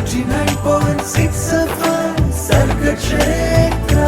89.6 FM Sargakshetra.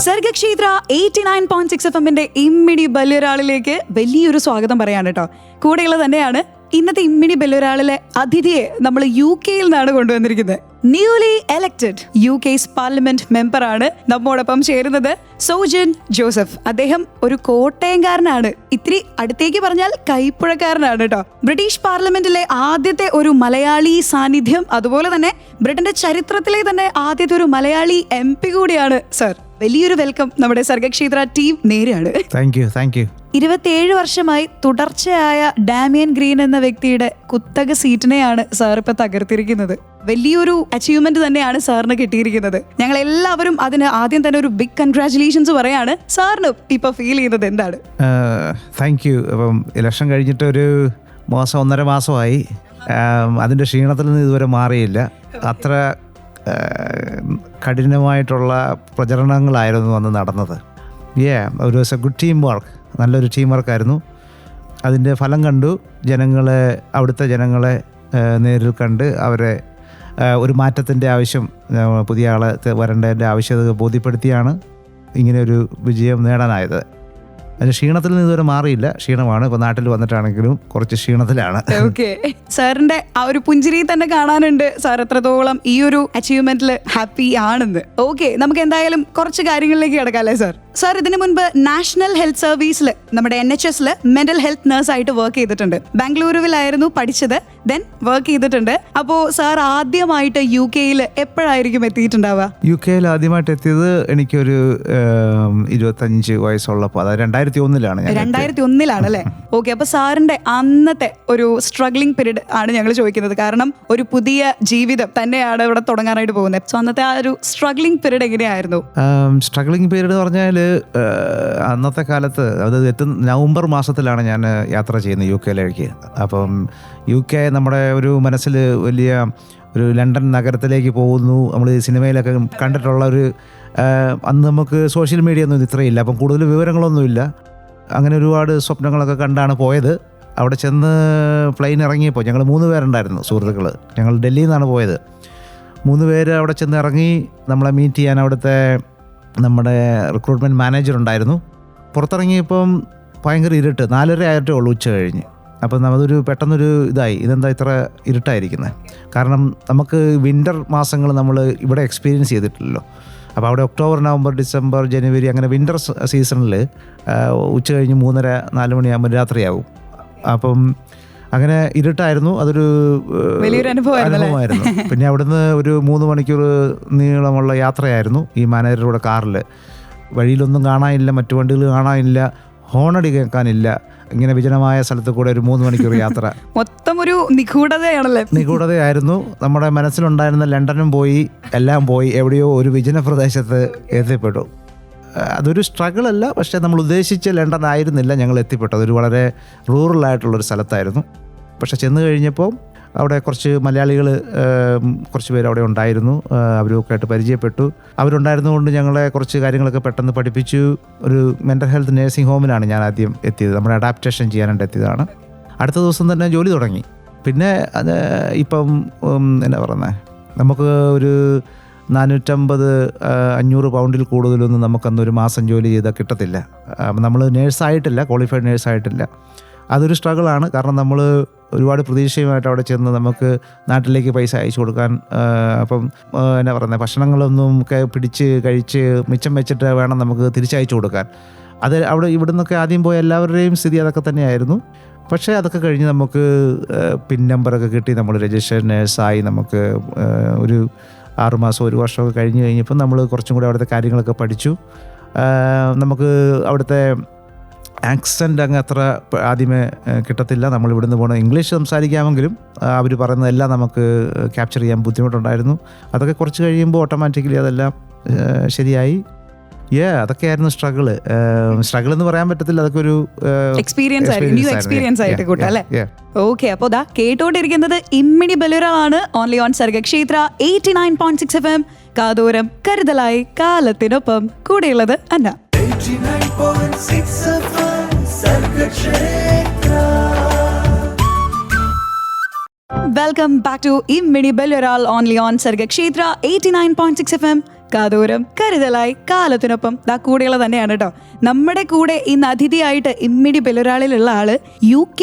Sargakshetra 89.6 FM ഇമ്മിണി ബല്യൊരാളിലേക്ക് വലിയൊരു സ്വാഗതം പറയാണ് കേട്ടോ. കൂടെയുള്ള തന്നെയാണ് ഇന്നത്തെ ഇമ്മിണി ബല്യൊരാളിലെ അതിഥിയെ നമ്മൾ UK നിന്നാണ് കൊണ്ടുവന്നിരിക്കുന്നത്. ന്യൂലി എലക്റ്റഡ് UK പാർലമെന്റ് മെമ്പറാണ് നമ്മോടൊപ്പം ചേരുന്നത് സോജൻ ജോസഫ്. അദ്ദേഹം ഒരു കോട്ടയംകാരനാണ്. ഇത്തിരി അടുത്തേക്ക് പറഞ്ഞാൽ കൈപ്പുഴക്കാരനാണ് കേട്ടോ. ബ്രിട്ടീഷ് പാർലമെന്റിലെ ആദ്യത്തെ ഒരു മലയാളി സാന്നിധ്യം, അതുപോലെ തന്നെ ബ്രിട്ടന്റെ ചരിത്രത്തിലെ തന്നെ ആദ്യത്തെ ഒരു മലയാളി MP കൂടിയാണ് സർ. വലിയൊരു വെൽക്കം നമ്മുടെ സർഗക്ഷേത്ര ടീം നേരെയാണ്. Thank you. 27 വർഷമായി തുടർച്ചയായ ഡാമിയൻ ഗ്രീൻ എന്ന വ്യക്തിയുടെ കുത്തക സീറ്റിനെയാണ് സാർ ഇപ്പൊ തകർത്തിരിക്കുന്നത്. വലിയൊരു അച്ചീവ്മെന്റ് തന്നെയാണ് സാറിന് കിട്ടിയിരിക്കുന്നത്. ഞങ്ങൾ എല്ലാവരും അതിന് ആദ്യം തന്നെ ഒരു ബിഗ് കൺഗ്രാറ്റുലേഷൻസ് പറയാണ്. സാറിന് ഇപ്പൊ ഫീൽ ചെയ്യുന്നത് എന്താണ്? Thank you. അപ്പം ഇലക്ഷൻ കഴിഞ്ഞിട്ട് ഒരു ഒന്നര മാസമായി. അതിൻ്റെ ക്ഷീണത്തിൽ നിന്ന് ഇതുവരെ മാറിയില്ല. അത്ര കഠിനമായിട്ടുള്ള പ്രചരണങ്ങളായിരുന്നു അന്ന് നടന്നത്. ഒരു ഗുഡ് ടീം വർക്ക്, നല്ലൊരു ടീം വർക്കായിരുന്നു. അതിൻ്റെ ഫലം കണ്ടു. അവിടുത്തെ ജനങ്ങളെ നേരിൽ കണ്ട് അവരെ ഒരു മാറ്റത്തിൻ്റെ ആവശ്യം, പുതിയ ആളെ വരേണ്ടതിൻ്റെ ആവശ്യകത ബോധ്യപ്പെടുത്തിയാണ് ഇങ്ങനെ ഒരു വിജയം നേടാനായത്. അതിന് ക്ഷീണത്തിൽ നിന്ന് ഇതുവരെ മാറിയില്ല. ക്ഷീണമാണ്. ഇപ്പോൾ നാട്ടിൽ വന്നിട്ടാണെങ്കിലും കുറച്ച് ക്ഷീണത്തിലാണ്. ഓക്കെ, സാറിന്റെ ആ ഒരു പുഞ്ചിരി തന്നെ കാണാനുണ്ട് സാർ എത്രത്തോളം ഈ ഒരു അച്ചീവ്മെന്റിൽ ഹാപ്പി ആണെന്ന്. ഓക്കെ, നമുക്ക് എന്തായാലും കുറച്ച് കാര്യങ്ങളിലേക്ക് കിടക്കാം അല്ലേ സാർ? സാർ ഇതിനു മുൻപ് നാഷണൽ ഹെൽത്ത് സർവീസിൽ നമ്മുടെ NHS മെന്റൽ ഹെൽത്ത് നഴ്സ് ആയിട്ട് വർക്ക് ചെയ്തിട്ടുണ്ട്. ബാംഗ്ലൂരുവിലായിരുന്നു പഠിച്ചത്, ദെൻ വർക്ക് ചെയ്തിട്ടുണ്ട്. അപ്പോൾ സാർ ആദ്യമായിട്ട് UK എപ്പോഴായിരിക്കും എത്തിയിട്ടുണ്ടാവുക? UK ആദ്യമായിട്ട് എത്തിയത് എനിക്കൊരു 25 വയസ്സുള്ളപ്പോൾ, അതായത് 2001 2001 അല്ലേ? ഓക്കെ, അപ്പൊ സാറിന്റെ അന്നത്തെ ഒരു സ്ട്രഗ്ലിംഗ് പീരീഡ് ആണ് ഞങ്ങൾ ചോദിക്കുന്നത്. കാരണം ഒരു പുതിയ ജീവിതം തന്നെയാണ് ഇവിടെ തുടങ്ങാനായിട്ട് പോകുന്നത്. സോ അന്നത്തെ ആ ഒരു സ്ട്രഗ്ലിംഗ് പീരീഡ് എങ്ങനെയായിരുന്നു? സ്ട്രഗ്ലിംഗ് പീരീഡ് പറഞ്ഞാൽ അന്നത്തെ കാലത്ത്, അതായത് നവംബർ മാസത്തിലാണ് ഞാൻ യാത്ര ചെയ്യുന്നത് UK. അപ്പം UK നമ്മുടെ ഒരു മനസ്സിൽ വലിയ ഒരു ലണ്ടൻ നഗരത്തിലേക്ക് പോകുന്നു. നമ്മൾ സിനിമയിലൊക്കെ കണ്ടിട്ടുള്ള ഒരു, അന്ന് നമുക്ക് സോഷ്യൽ മീഡിയ ഒന്നും ഇത്രയില്ല, അപ്പം കൂടുതൽ വിവരങ്ങളൊന്നുമില്ല. അങ്ങനെ ഒരുപാട് സ്വപ്നങ്ങളൊക്കെ കണ്ടാണ് പോയത്. അവിടെ ചെന്ന് പ്ലെയിൻ ഇറങ്ങിയപ്പോൾ ഞങ്ങൾ 3 പേരുണ്ടായിരുന്നു സുഹൃത്തുക്കൾ. ഞങ്ങൾ ഡൽഹിയിൽ നിന്നാണ് പോയത്. 3 പേര് അവിടെ ചെന്ന് ഇറങ്ങി. നമ്മളെ മീറ്റ് ചെയ്യാൻ അവിടുത്തെ നമ്മുടെ റിക്രൂട്ട്മെൻറ്റ് മാനേജർ ഉണ്ടായിരുന്നു. പുറത്തിറങ്ങിയപ്പം ഭയങ്കര ഇരുട്ട്, 4:30 ആയിട്ടേ ഉള്ളൂ ഉച്ച കഴിഞ്ഞ്. അപ്പം അതൊരു പെട്ടെന്നൊരു ഇതായി, ഇതെന്താ ഇത്ര ഇരുട്ടായിരിക്കുന്നത്? കാരണം നമുക്ക് വിൻ്റർ മാസങ്ങൾ നമ്മൾ ഇവിടെ എക്സ്പീരിയൻസ് ചെയ്തിട്ടില്ലല്ലോ. അപ്പോൾ അവിടെ ഒക്ടോബർ, നവംബർ, ഡിസംബർ, ജനുവരി അങ്ങനെ വിൻ്റർ സീസണിൽ ഉച്ച കഴിഞ്ഞ് 3:30-4 മണിയാകുമ്പോൾ രാത്രിയാകും. അപ്പം അങ്ങനെ ഇരുട്ടായിരുന്നു. അതൊരു വലിയൊരു അനുഭവമായിരുന്നു. പിന്നെ അവിടുന്ന് ഒരു 3 മണിക്കൂർ നീളമുള്ള യാത്രയായിരുന്നു ഈ മാനേജറുടെ കാറിൽ. വഴിയിലൊന്നും കാണാനില്ല, മറ്റു വണ്ടികൾ കാണാനില്ല, ഹോണടി കേൾക്കാനില്ല. ഇങ്ങനെ വിജനമായ സ്ഥലത്ത് കൂടെ ഒരു 3 മണിക്കൂർ യാത്ര. മൊത്തം ഒരു നിഗൂഢതയായിരുന്നു. നമ്മുടെ മനസ്സിലുണ്ടായിരുന്ന ലണ്ടനും പോയി, എല്ലാം പോയി, എവിടെയോ ഒരു വിജന പ്രദേശത്ത് എത്തിപ്പെട്ടു. അതൊരു സ്ട്രഗിൾ അല്ല, പക്ഷേ നമ്മൾ ഉദ്ദേശിച്ച ലണ്ടൻ ആയിരുന്നില്ല ഞങ്ങൾ എത്തിപ്പെട്ടത്. ഒരു വളരെ റൂറലായിട്ടുള്ളൊരു സ്ഥലത്തായിരുന്നു. പക്ഷെ ചെന്ന് കഴിഞ്ഞപ്പോൾ അവിടെ കുറച്ച് മലയാളികൾ, കുറച്ച് പേര് അവിടെ ഉണ്ടായിരുന്നു. അവരൊക്കെ ആയിട്ട് പരിചയപ്പെട്ടു. അവരുണ്ടായിരുന്നുകൊണ്ട് ഞങ്ങളെ കുറച്ച് കാര്യങ്ങളൊക്കെ പെട്ടെന്ന് പഠിപ്പിച്ചു. ഒരു മെൻ്റൽ ഹെൽത്ത് നേഴ്സിംഗ് ഹോമിലാണ് ഞാൻ ആദ്യം എത്തിയത്. നമ്മുടെ അഡാപ്റ്റേഷൻ ചെയ്യാനായിട്ട് എത്തിയതാണ്. അടുത്ത ദിവസം തന്നെ ജോലി തുടങ്ങി. പിന്നെ അത് ഇപ്പം എന്നാ പറയുന്നത്, നമുക്ക് ഒരു 450-500 പൗണ്ടിൽ കൂടുതലൊന്നും നമുക്കന്നൊരു മാസം ജോലി ചെയ്താൽ കിട്ടത്തില്ല. നമ്മൾ നേഴ്സായിട്ടില്ല, ക്വാളിഫൈഡ് നേഴ്സായിട്ടില്ല. അതൊരു സ്ട്രഗിളാണ്. കാരണം നമ്മൾ ഒരുപാട് പ്രതീക്ഷയുമായിട്ട് അവിടെ ചെന്ന് നമുക്ക് നാട്ടിലേക്ക് പൈസ അയച്ചു കൊടുക്കാൻ, അപ്പം എന്നാ പറയുന്നത്, ഭക്ഷണങ്ങളൊന്നും ഒക്കെ പിടിച്ച് കഴിച്ച് മിച്ചം വെച്ചിട്ട് വേണം നമുക്ക് തിരിച്ചയച്ചു കൊടുക്കാൻ. അത് അവിടെ ഇവിടുന്നൊക്കെ ആദ്യം പോയ എല്ലാവരുടെയും സ്ഥിതി അതൊക്കെ തന്നെയായിരുന്നു. പക്ഷേ അതൊക്കെ കഴിഞ്ഞ് നമുക്ക് പിൻ നമ്പറൊക്കെ കിട്ടി, നമ്മൾ രജിസ്റ്റേർഡ് നേഴ്സായി. നമുക്ക് ഒരു 6 മാസം 1 വർഷമൊക്കെ കഴിഞ്ഞപ്പോൾ നമ്മൾ കുറച്ചും കൂടെ അവിടുത്തെ കാര്യങ്ങളൊക്കെ പഠിച്ചു. നമുക്ക് അവിടുത്തെ ആക്സെൻ്റ് അങ്ങ് അത്ര ആദ്യമേ കിട്ടത്തില്ല. നമ്മൾ ഇവിടുന്ന് പോകണം, ഇംഗ്ലീഷ് സംസാരിക്കാമെങ്കിലും അവർ പറയുന്നതെല്ലാം നമുക്ക് ക്യാപ്ചർ ചെയ്യാൻ ബുദ്ധിമുട്ടുണ്ടായിരുന്നു. അതൊക്കെ കുറച്ച് കഴിയുമ്പോൾ ഓട്ടോമാറ്റിക്കലി അതെല്ലാം ശരിയായി. അതൊക്കെയായിരുന്നു സ്ട്രഗിൾ എന്ന് പറയാൻ പറ്റത്തില്ല. അതൊക്കെ ഒരു എക്സ്പീരിയൻസ് ആയിട്ട് കൂട്ടാം അല്ലേ? ഓക്കെ, അപ്പോൾ ദാ കേട്ടോണ്ടിരിക്കുന്നത് ഇമ്മിണി ബല്യൊരാളാണ്. Only on Sargakshetra 89.6 FM. കാതോരം കരുതലായി കാലത്തിനൊപ്പം. കൂടെയുള്ളത് Anna. 89.6 FM Sargakshetra. Welcome back to ഇമ്മിണി ബെല്ലൊരാൾ ഓൺലി ഓൺ സർഗക്ഷേത്ര 89.6 FM. കാതോരം കരുതലായി കാലത്തിനൊപ്പം ദാ കൂടെയുള്ള തന്നെയാണ് കേട്ടോ. നമ്മുടെ കൂടെ ഇന്ന് അതിഥിയായിട്ട് ഇമ്മിണി ബെല്ലൊരാളിലുള്ള ആള് UK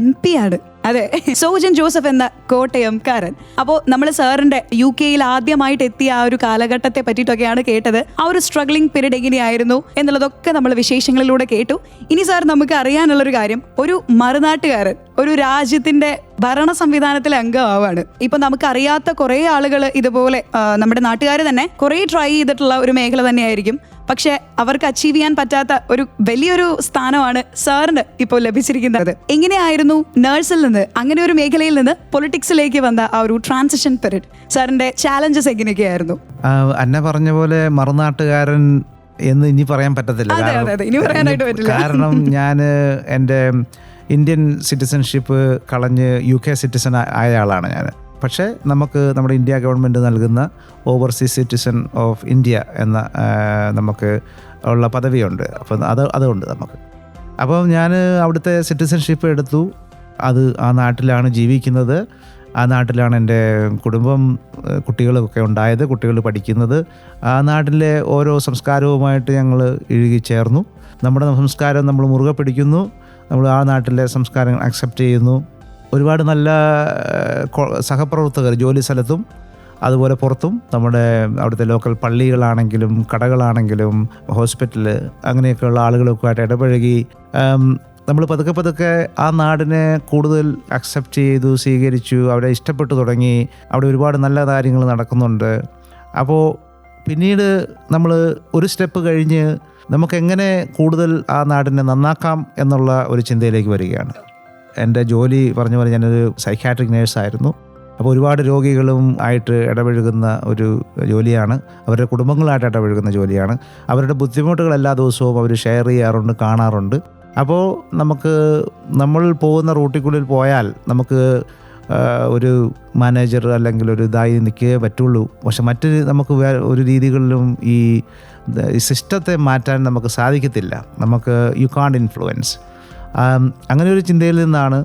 MP ആണ്. അതെ, സോജൻ ജോസഫ് എന്ന കോട്ടയംകാരൻ. അപ്പോൾ നമ്മൾ സാറിന്റെ UK ആദ്യമായിട്ട് എത്തിയ ആ ഒരു കാലഘട്ടത്തെ പറ്റിയിട്ടൊക്കെയാണ് കേട്ടത്. ആ ഒരു സ്ട്രഗ്ലിംഗ് പീരീഡ് എങ്ങനെയായിരുന്നു എന്നുള്ളതൊക്കെ നമ്മൾ വിശേഷങ്ങളിലൂടെ കേട്ടു. ഇനി സാർ നമുക്ക് അറിയാനുള്ളൊരു കാര്യം, ഒരു മറുനാട്ടുകാരൻ ഒരു രാജ്യത്തിന്റെ ഭരണ സംവിധാനത്തിലെ അംഗമാവാണ്. ഇപ്പൊ നമുക്ക് അറിയാത്ത കുറെ ആളുകൾ ഇതുപോലെ നമ്മുടെ നാട്ടുകാർ തന്നെ കുറെ ട്രൈ ചെയ്തിട്ടുള്ള ഒരു മേഖല തന്നെയായിരിക്കും. പക്ഷെ അവർക്ക് അച്ചീവ് ചെയ്യാൻ പറ്റാത്ത ഒരു വലിയൊരു സ്ഥാനമാണ് സാറിന് ഇപ്പോൾ ലഭിച്ചിരിക്കുന്നത്. എങ്ങനെയായിരുന്നു നേഴ്സിൽ നിന്ന് അങ്ങനെ ഒരു മേഖലയിൽ നിന്ന് പൊളിറ്റിക്സിലേക്ക് വന്ന ആ ഒരു ട്രാൻസിഷൻ പീരീഡ്? സാറിന്റെ ചാലഞ്ചസ് എങ്ങനെയൊക്കെയായിരുന്നു? അന്ന പറഞ്ഞ പോലെ മറുനാട്ടുകാരൻ എന്ന് ഇനി പറയാൻ പറ്റത്തില്ല. ഇനി പറയാനായിട്ട് പറ്റില്ല. കാരണം ഞാൻ എൻ്റെ ഇന്ത്യൻ സിറ്റിസൺഷിപ്പ് കളഞ്ഞ് UK സിറ്റിസൺ ആയ ആളാണ് ഞാൻ. പക്ഷേ നമുക്ക് നമ്മുടെ ഇന്ത്യ ഗവൺമെൻറ് നൽകുന്ന ഓവർസീസ് സിറ്റിസൺ ഓഫ് ഇന്ത്യ എന്ന നമുക്ക് ഉള്ള പദവിയുണ്ട്. അപ്പം അതുകൊണ്ട് നമുക്ക് അപ്പം ഞാൻ അവിടുത്തെ സിറ്റിസൺഷിപ്പ് എടുത്തു. അത് ആ നാട്ടിലാണ് ജീവിക്കുന്നത്, ആ നാട്ടിലാണ് എൻ്റെ കുടുംബം കുട്ടികളൊക്കെ ഉണ്ടായത്, കുട്ടികൾ പഠിക്കുന്നത്. ആ നാട്ടിലെ ഓരോ സംസ്കാരവുമായിട്ട് ഞങ്ങൾ ഇഴുകിച്ചേർന്നു. നമ്മുടെ സംസ്കാരം നമ്മൾ മുറുകെ പിടിക്കുന്നു, നമ്മൾ ആ നാട്ടിലെ സംസ്കാരം അക്സെപ്റ്റ് ചെയ്യുന്നു. ഒരുപാട് നല്ല സഹപ്രവർത്തകർ ജോലി സ്ഥലത്തും അതുപോലെ പുറത്തും, നമ്മുടെ അവിടുത്തെ ലോക്കൽ പള്ളികളാണെങ്കിലും കടകളാണെങ്കിലും ഹോസ്പിറ്റൽ അങ്ങനെയൊക്കെയുള്ള ആളുകളൊക്കെ ആയിട്ട് ഇടപഴകി നമ്മൾ പതുക്കെ ആ നാടിനെ കൂടുതൽ അക്സെപ്റ്റ് ചെയ്തു, സ്വീകരിച്ചു, അവിടെ ഇഷ്ടപ്പെട്ടു തുടങ്ങി. അവിടെ ഒരുപാട് നല്ല കാര്യങ്ങൾ നടക്കുന്നുണ്ട്. അപ്പോൾ പിന്നീട് നമ്മൾ ഒരു സ്റ്റെപ്പ് കഴിഞ്ഞ് നമുക്കെങ്ങനെ കൂടുതൽ ആ നാടിനെ നന്നാക്കാം എന്നുള്ള ഒരു ചിന്തയിലേക്ക് വരികയാണ്. എൻ്റെ ജോലി പറഞ്ഞ പോലെ ഞാനൊരു സൈക്യാട്രിക് നേഴ്സായിരുന്നു. അപ്പോൾ ഒരുപാട് രോഗികളും ആയിട്ട് ഇടപഴകുന്ന ഒരു ജോലിയാണ്, അവരുടെ കുടുംബങ്ങളായിട്ട് ഇടപഴകുന്ന ജോലിയാണ്. അവരുടെ ബുദ്ധിമുട്ടുകൾ എല്ലാ ദിവസവും അവർ ഷെയർ ചെയ്യാറുണ്ട്, കാണാറുണ്ട്. അപ്പോൾ നമ്മൾ പോകുന്ന റൂട്ടിക്കുള്ളിൽ പോയാൽ നമുക്ക് ഒരു മാനേജർ അല്ലെങ്കിൽ ഒരു ഇതായി നിൽക്കുകയേ പറ്റുള്ളൂ. പക്ഷെ നമുക്ക് ഒരു രീതികളിലും ഈ സിസ്റ്റത്തെ മാറ്റാൻ നമുക്ക് സാധിക്കത്തില്ല. നമുക്ക് യു കാണ്ട് ഇൻഫ്ലുവൻസ്. അങ്ങനെ ഒരു ചിന്തയിൽ നിന്നാണ്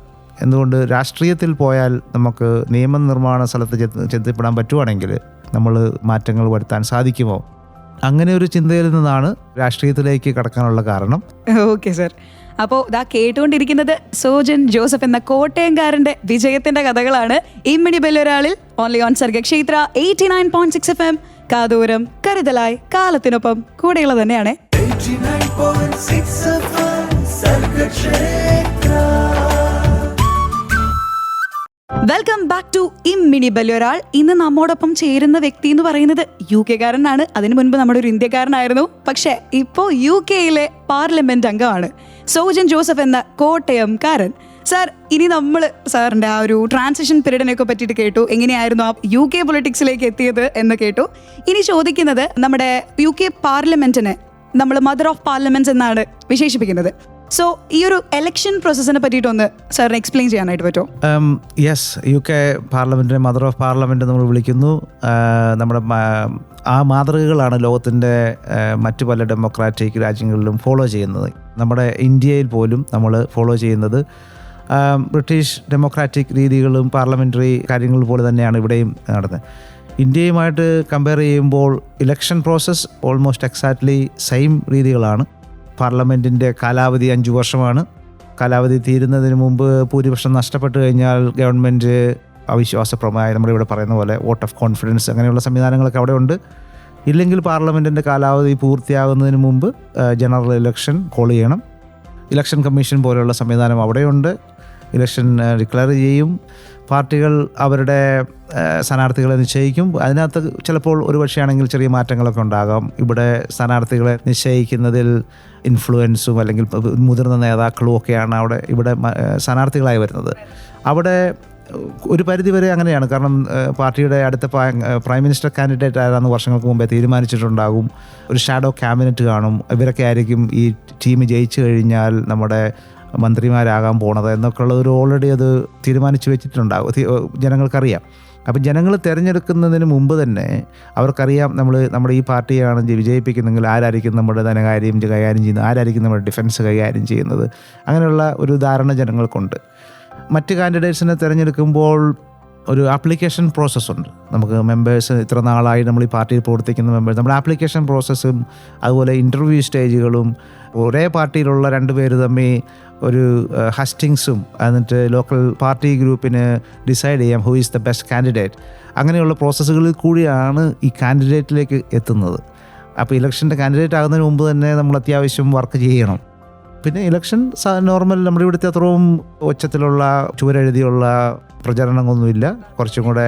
എന്തുകൊണ്ട് രാഷ്ട്രീയത്തിൽ പോയാൽ നമുക്ക് നിയമനിർമ്മാണ സ്ഥലത്ത് ചെത്തിപ്പെടാൻ പറ്റുവാണെങ്കിൽ നമ്മൾ മാറ്റങ്ങൾ വരുത്താൻ സാധിക്കുമോ, അങ്ങനെ ഒരു ചിന്തയിൽ നിന്നാണ് രാഷ്ട്രീയത്തിലേക്ക് കടക്കാനുള്ള കാരണം. ഓക്കെ സാർ, അപ്പോൾ ഇതാ കേട്ടുകൊണ്ടിരിക്കുന്നത് സോജൻ ജോസഫ് എന്ന കോട്ടയംകാരന്റെ വിജയത്തിന്റെ കഥകളാണ്. ഇമ്മിണി ബെല്ലൊരാളിൽ ഓൺലി ഓൺ സർഗക്ഷേത്ര 89.6 FM. കാതോരം കരുതലായി കാലത്തിനൊപ്പം കൂടെയുള്ള തന്നെയാണ്. 89.6 FM Sargakshetra. Welcome back to ഇമ്മിണി ബെല്ലൊരാൾ. ഇന്ന് നമ്മോടൊപ്പം ചേരുന്ന വ്യക്തി എന്ന് പറയുന്നത് UK കാരനാണ്. അതിനു മുൻപ് നമ്മുടെ ഒരു ഇന്ത്യക്കാരനായിരുന്നു. പക്ഷെ ഇപ്പോൾ UK പാർലമെന്റ് അംഗമാണ് സോജൻ ജോസഫ് എന്ന കോട്ടയംകാരൻ. സാർ, ഇനി നമ്മൾ സാറിന്റെ ആ ഒരു ട്രാൻസിഷൻ പീരീഡിനെയൊക്കെ പറ്റിയിട്ട് കേട്ടു, എങ്ങനെയായിരുന്നു ആ UK പൊളിറ്റിക്സിലേക്ക് എത്തിയത് എന്ന് കേട്ടു. ഇനി ചോദിക്കുന്നത്, നമ്മുടെ UK പാർലമെന്റിനെ നമ്മൾ മദർ ഓഫ് പാർലമെന്റ്സ് എന്നാണ് വിശേഷിപ്പിക്കുന്നത്. സോ ഈ ഒരു എലക്ഷൻ പ്രോസസ്സിനെ പറ്റിയിട്ടൊന്ന് സാറിന് എക്സ്പ്ലെയിൻ ചെയ്യാനായിട്ട് പറ്റുമോ? യെസ്, UK പാർലമെൻറ്റിനെ മദർ ഓഫ് പാർലമെൻറ്റ് നമ്മൾ വിളിക്കുന്നു. നമ്മുടെ ആ മാതൃകകളാണ് ലോകത്തിൻ്റെ മറ്റു പല ഡെമോക്രാറ്റിക് രാജ്യങ്ങളിലും ഫോളോ ചെയ്യുന്നത്. നമ്മുടെ ഇന്ത്യയിൽ പോലും നമ്മൾ ഫോളോ ചെയ്യുന്നത് ബ്രിട്ടീഷ് ഡെമോക്രാറ്റിക് രീതികളും പാർലമെൻ്ററി കാര്യങ്ങൾ പോലെ തന്നെയാണ് ഇവിടെയും നടന്നത്. ഇന്ത്യയുമായിട്ട് കമ്പയർ ചെയ്യുമ്പോൾ election process almost exactly same രീതികളാണ്. പാർലമെൻറ്റിൻ്റെ കാലാവധി 5 വർഷമാണ്. കാലാവധി തീരുന്നതിന് മുമ്പ് ഭൂരിപക്ഷം നഷ്ടപ്പെട്ടു കഴിഞ്ഞാൽ ഗവൺമെൻറ് അവിശ്വാസ പ്രമേയം, നമ്മളിവിടെ പറയുന്ന പോലെ വോട്ട് ഓഫ് കോൺഫിഡൻസ് അങ്ങനെയുള്ള സംവിധാനങ്ങളൊക്കെ അവിടെ ഉണ്ട്. ഇല്ലെങ്കിൽ പാർലമെൻറ്റിൻ്റെ കാലാവധി പൂർത്തിയാകുന്നതിന് മുമ്പ് ജനറൽ ഇലക്ഷൻ കോൾ ചെയ്യണം. ഇലക്ഷൻ കമ്മീഷൻ പോലെയുള്ള സംവിധാനം അവിടെയുണ്ട്. ഇലക്ഷൻ ഡിക്ലെയർ ചെയ്യും. പാർട്ടികൾ അവരുടെ സ്ഥാനാർത്ഥികളെ നിശ്ചയിക്കും. അതിനകത്ത് ചിലപ്പോൾ ഒരുപക്ഷെ ആണെങ്കിൽ ചെറിയ മാറ്റങ്ങളൊക്കെ ഉണ്ടാകാം. ഇവിടെ സ്ഥാനാർത്ഥികളെ നിശ്ചയിക്കുന്നതിൽ ഇൻഫ്ലുവൻസും അല്ലെങ്കിൽ മുതിർന്ന നേതാക്കളും ഒക്കെയാണ് ഇവിടെ സ്ഥാനാർത്ഥികളായി വരുന്നത്. അവിടെ ഒരു പരിധിവരെ അങ്ങനെയാണ്. കാരണം പാർട്ടിയുടെ അടുത്ത പ്രൈം മിനിസ്റ്റർ കാൻഡിഡേറ്റ് ആരാന്ന് വർഷങ്ങൾക്ക് മുമ്പേ തീരുമാനിച്ചിട്ടുണ്ടാകും. ഒരു ഷാഡോ ക്യാബിനറ്റ് കാണും. ഇവരൊക്കെ ആയിരിക്കും ഈ ടീം ജയിച്ചു കഴിഞ്ഞാൽ നമ്മുടെ മന്ത്രിമാരാകാൻ പോണത് എന്നൊക്കെയുള്ള ഒരു ഓൾറെഡി അത് തീരുമാനിച്ചു വെച്ചിട്ടുണ്ടാകും, ജനങ്ങൾക്കറിയാം. അപ്പം ജനങ്ങൾ തിരഞ്ഞെടുക്കുന്നതിന് മുമ്പ് തന്നെ അവർക്കറിയാം നമ്മുടെ ഈ പാർട്ടിയാണ് വിജയിപ്പിക്കുന്നെങ്കിൽ ആരായിരിക്കും നമ്മുടെ ധനകാര്യം കൈകാര്യം ചെയ്യുന്നത്, ആരായിരിക്കും നമ്മുടെ ഡിഫൻസ് കൈകാര്യം ചെയ്യുന്നത്, അങ്ങനെയുള്ള ഒരു ധാരണ ജനങ്ങൾക്കുണ്ട്. മറ്റ് കാൻഡിഡേറ്റ്സിനെ തിരഞ്ഞെടുക്കുമ്പോൾ ഒരു ആപ്ലിക്കേഷൻ പ്രോസസ്സുണ്ട്. നമുക്ക് മെമ്പേഴ്സ് ഇത്ര നാളായി നമ്മൾ ഈ പാർട്ടിയിൽ പ്രവർത്തിക്കുന്ന മെമ്പേഴ്സ്, നമ്മുടെ ആപ്ലിക്കേഷൻ പ്രോസസ്സും അതുപോലെ ഇൻ്റർവ്യൂ സ്റ്റേജുകളും ഒരേ പാർട്ടിയിലുള്ള 2 പേര് തമ്മിൽ ഒരു ഹസ്റ്റിങ്സും എന്നിട്ട് ലോക്കൽ പാർട്ടി ഗ്രൂപ്പിന് ഡിസൈഡ് ചെയ്യാം who is the best candidate. അങ്ങനെയുള്ള പ്രോസസ്സുകളിൽ കൂടിയാണ് ഈ കാൻഡിഡേറ്റിലേക്ക് എത്തുന്നത്. അപ്പോൾ ഇലക്ഷൻ്റെ കാൻഡിഡേറ്റ് ആകുന്നതിന് മുമ്പ് തന്നെ നമ്മൾ അത്യാവശ്യം വർക്ക് ചെയ്യണം. പിന്നെ ഇലക്ഷൻ നോർമൽ നമ്മുടെ ഇവിടുത്തെ അത്രയും ഒച്ചത്തിലുള്ള ചുവരെഴുതിയുള്ള പ്രചരണങ്ങളൊന്നുമില്ല. കുറച്ചും കൂടെ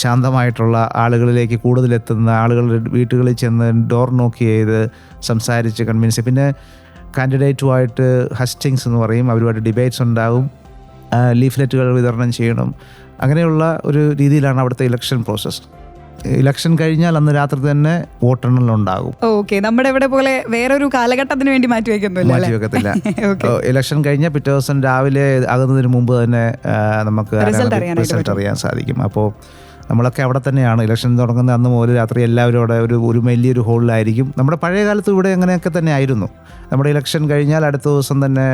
ശാന്തമായിട്ടുള്ള ആളുകളിലേക്ക് കൂടുതലെത്തുന്ന, ആളുകളുടെ വീട്ടുകളിൽ ചെന്ന് ഡോർ നോക്ക് ചെയ്ത് സംസാരിച്ച് കൺവിൻസ് ചെയ്യും. പിന്നെ കാൻഡിഡേറ്റുമായിട്ട് ഹസ്റ്റിങ്സ് എന്ന് പറയും, അവരുമായിട്ട് ഡിബേറ്റ്സ് ഉണ്ടാകും, ലീഫ്ലെറ്റുകൾ വിതരണം ചെയ്യണം. അങ്ങനെയുള്ള ഒരു രീതിയിലാണ് അവിടുത്തെ ഇലക്ഷൻ പ്രോസസ്സ്. ഇലക്ഷൻ കഴിഞ്ഞാൽ അന്ന് രാത്രി തന്നെ വോട്ടെണ്ണലുണ്ടാകും. ഓക്കെ, നമ്മുടെ ഇവിടെ പോലെ വേറൊരു കാലഘട്ടത്തിന് വേണ്ടി മാറ്റിവെക്കത്തില്ല. ഇലക്ഷൻ കഴിഞ്ഞാൽ പിറ്റേ ദിവസം രാവിലെ ആകുന്നതിന് മുമ്പ് തന്നെ നമുക്ക് റിസൾട്ട് അറിയാൻ സാധിക്കും. അപ്പോൾ നമ്മളൊക്കെ അവിടെ തന്നെയാണ്. ഇലക്ഷൻ തുടങ്ങുന്ന അന്ന് മുതൽ രാത്രി എല്ലാവരും അവിടെ ഒരു വലിയൊരു ഹോളിലായിരിക്കും. നമ്മുടെ പഴയ കാലത്ത് ഇവിടെ അങ്ങനെയൊക്കെ തന്നെ ആയിരുന്നു. നമ്മുടെ ഇലക്ഷൻ കഴിഞ്ഞാൽ അടുത്ത ദിവസം തന്നെ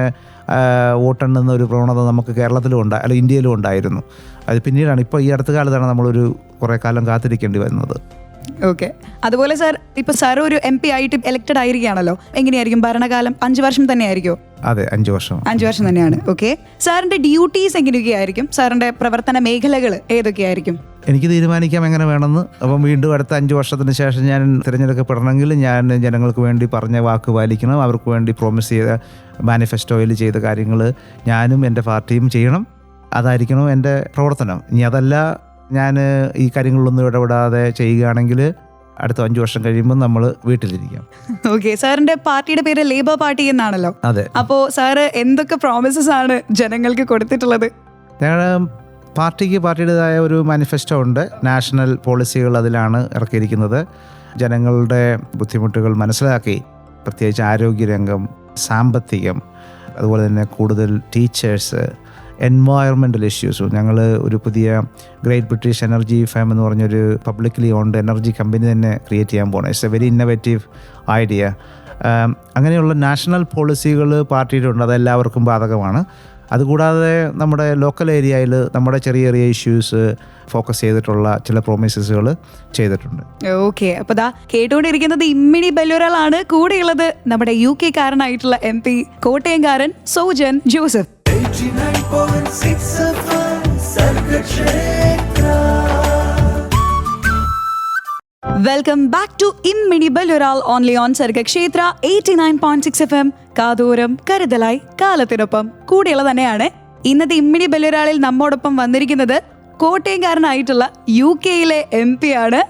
വോട്ടെണ്ണുന്ന ഒരു പ്രവണത നമുക്ക് കേരളത്തിലും അല്ല ഇന്ത്യയിലും ഉണ്ടായിരുന്നു. അത് പിന്നീടാണ്, ഇപ്പോൾ ഈ അടുത്ത കാലത്താണ് നമ്മളൊരു കുറേ കാലം കാത്തിരിക്കേണ്ടി വരുന്നത്. ഓക്കെ, അതുപോലെ സാർ ഇപ്പോൾ സാർ ഒരു MP ആയിട്ട് എലക്റ്റഡ് ആയിരിക്കുകയാണല്ലോ, എങ്ങനെയായിരിക്കും ഭരണകാലം? 5 വർഷം തന്നെ ആയിരിക്കുമോ? അതെ, 5 വർഷം തന്നെയാണ്. ഓക്കെ, സാറിന്റെ ഡ്യൂട്ടീസ് എങ്ങനെയൊക്കെയായിരിക്കും? സാറിന്റെ പ്രവർത്തന മേഖലകൾ ഏതൊക്കെയായിരിക്കും? എനിക്ക് തീരുമാനിക്കാം എങ്ങനെ വേണമെന്ന്. അപ്പം വീണ്ടും അടുത്ത 5 വർഷത്തിന് ശേഷം ഞാൻ തിരഞ്ഞെടുക്കപ്പെടണമെങ്കിൽ ഞാൻ ജനങ്ങൾക്ക് വേണ്ടി പറഞ്ഞ വാക്ക് പാലിക്കണം. അവർക്ക് വേണ്ടി പ്രോമിസ് ചെയ്ത മാനിഫെസ്റ്റോയിൽ ചെയ്ത കാര്യങ്ങൾ ഞാനും എൻ്റെ പാർട്ടിയും ചെയ്യണം. അതായിരിക്കണം എൻ്റെ പ്രവർത്തനം. ഇനി അതല്ല ഞാൻ ഈ കാര്യങ്ങളിലൊന്നും ഇടപെടാതെ ചെയ്യുകയാണെങ്കിൽ അടുത്ത 5 വർഷം കഴിയുമ്പോൾ നമ്മൾ വീട്ടിലിരിക്കാം. ഓക്കെ, സാറിന്റെ പാർട്ടിയുടെ പേര് ലേബർ പാർട്ടി എന്നാണല്ലോ. അതെ. അപ്പോൾ സാറ് എന്തൊക്കെ പ്രോമിസസ് ആണ് ജനങ്ങൾക്ക് കൊടുത്തിട്ടുള്ളത്? ഞങ്ങൾ പാർട്ടിയുടേതായ ഒരു മാനിഫെസ്റ്റോ ഉണ്ട്. നാഷണൽ പോളിസികൾ അതിലാണ് ഇറക്കിയിരിക്കുന്നത്. ജനങ്ങളുടെ ബുദ്ധിമുട്ടുകൾ മനസ്സിലാക്കി, പ്രത്യേകിച്ച് ആരോഗ്യരംഗം, സാമ്പത്തികം, അതുപോലെ തന്നെ കൂടുതൽ ടീച്ചേഴ്സ്, എൻവയറമെൻ്റൽ ഇഷ്യൂസ്. ഞങ്ങൾ ഒരു പുതിയ ഗ്രേറ്റ് ബ്രിട്ടീഷ് എനർജി ഫാം എന്ന് പറഞ്ഞൊരു പബ്ലിക്കലി ഓൺഡ് എനർജി കമ്പനി തന്നെ ക്രിയേറ്റ് ചെയ്യാൻ പോകണം. It's A very innovative idea. അങ്ങനെയുള്ള നാഷണൽ പോളിസികൾ പാർട്ടിയിലുണ്ട്. അതെല്ലാവർക്കും ബാധകമാണ്. അതുകൂടാതെ നമ്മുടെ ലോക്കൽ ഏരിയയിൽ നമ്മുടെ ചെറിയ ചെറിയ ഇഷ്യൂസ് ഫോക്കസ് ചെയ്തിട്ടുള്ള ചില പ്രോമിസസുകൾ ചെയ്തിട്ടുണ്ട്. ഓക്കെ, അപ്പോൾ ദാ കേട്ടുകൊണ്ടിരിക്കുന്നത് ഇമ്മിണി ബല്ലുരാളാണ്. കൂടെയുള്ളത് നമ്മുടെ UK കാരനായിട്ടുള്ള MP കോട്ടയംകാരൻ Sojan Joseph. 89.6 FM Sargakshetra. Welcome back to ഇമ്മിണി ബല്ലുരാൾ ഓൺലി ഓൺ സർഗക്ഷേത്ര 89.6 FM. കാതോരം കരുതലായി കാലത്തിനൊപ്പം കൂടെയുള്ള തന്നെയാണ്. ഇന്നത്തെ ഇമ്മിണി ബല്ലുരാളിൽ നമ്മോടൊപ്പം വന്നിരിക്കുന്നത് കോട്ടയംകാരനായിട്ടുള്ള UK MP ആണ്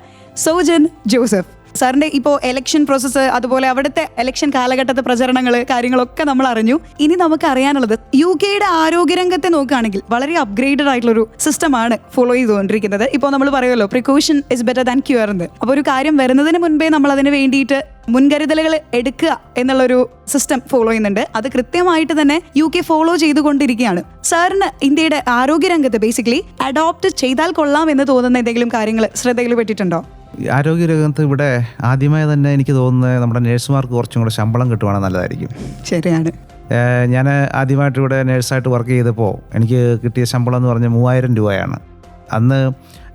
സോജൻ ജോസഫ്. സാറിന്റെ ഇപ്പോൾ എലക്ഷൻ പ്രോസസ്സ്, അതുപോലെ അവിടുത്തെ എലക്ഷൻ കാലഘട്ടത്തെ പ്രചരണങ്ങൾ, കാര്യങ്ങളൊക്കെ നമ്മൾ അറിഞ്ഞു. ഇനി നമുക്ക് അറിയാനുള്ളത് UK ആരോഗ്യരംഗത്തെ നോക്കുകയാണെങ്കിൽ വളരെ അപ്ഗ്രേഡഡ് ആയിട്ടുള്ളൊരു സിസ്റ്റമാണ് ഫോളോ ചെയ്തുകൊണ്ടിരിക്കുന്നത്. ഇപ്പോൾ നമ്മൾ പറയുമല്ലോ precaution is better than cure എന്ന്. അപ്പോൾ ഒരു കാര്യം വരുന്നതിന് മുൻപേ നമ്മൾ അതിന് വേണ്ടിയിട്ട് മുൻകരുതലുകൾ എടുക്കുക എന്നുള്ളൊരു സിസ്റ്റം ഫോളോ ചെയ്യുന്നുണ്ട്. അത് കൃത്യമായിട്ട് തന്നെ UK ഫോളോ ചെയ്തുകൊണ്ടിരിക്കുകയാണ്. സാറിന് ഇന്ത്യയുടെ ആരോഗ്യരംഗത്ത് ബേസിക്കലി അഡോപ്റ്റ് ചെയ്താൽ കൊള്ളാം എന്ന് തോന്നുന്ന എന്തെങ്കിലും കാര്യങ്ങൾ ശ്രദ്ധയിൽ പെട്ടിട്ടുണ്ടോ? ആരോഗ്യരംഗത്ത് ഇവിടെ ആദ്യമായി തന്നെ എനിക്ക് തോന്നുന്നത് നമ്മുടെ നേഴ്സുമാർക്ക് കുറച്ചും കൂടെ ശമ്പളം കിട്ടുവാണെങ്കിൽ നല്ലതായിരിക്കും. ശരിയാണ്. ഞാൻ ആദ്യമായിട്ട് ഇവിടെ നേഴ്സായിട്ട് വർക്ക് ചെയ്തപ്പോൾ എനിക്ക് കിട്ടിയ ശമ്പളം എന്ന് പറഞ്ഞാൽ 3000 രൂപയാണ്. അന്ന്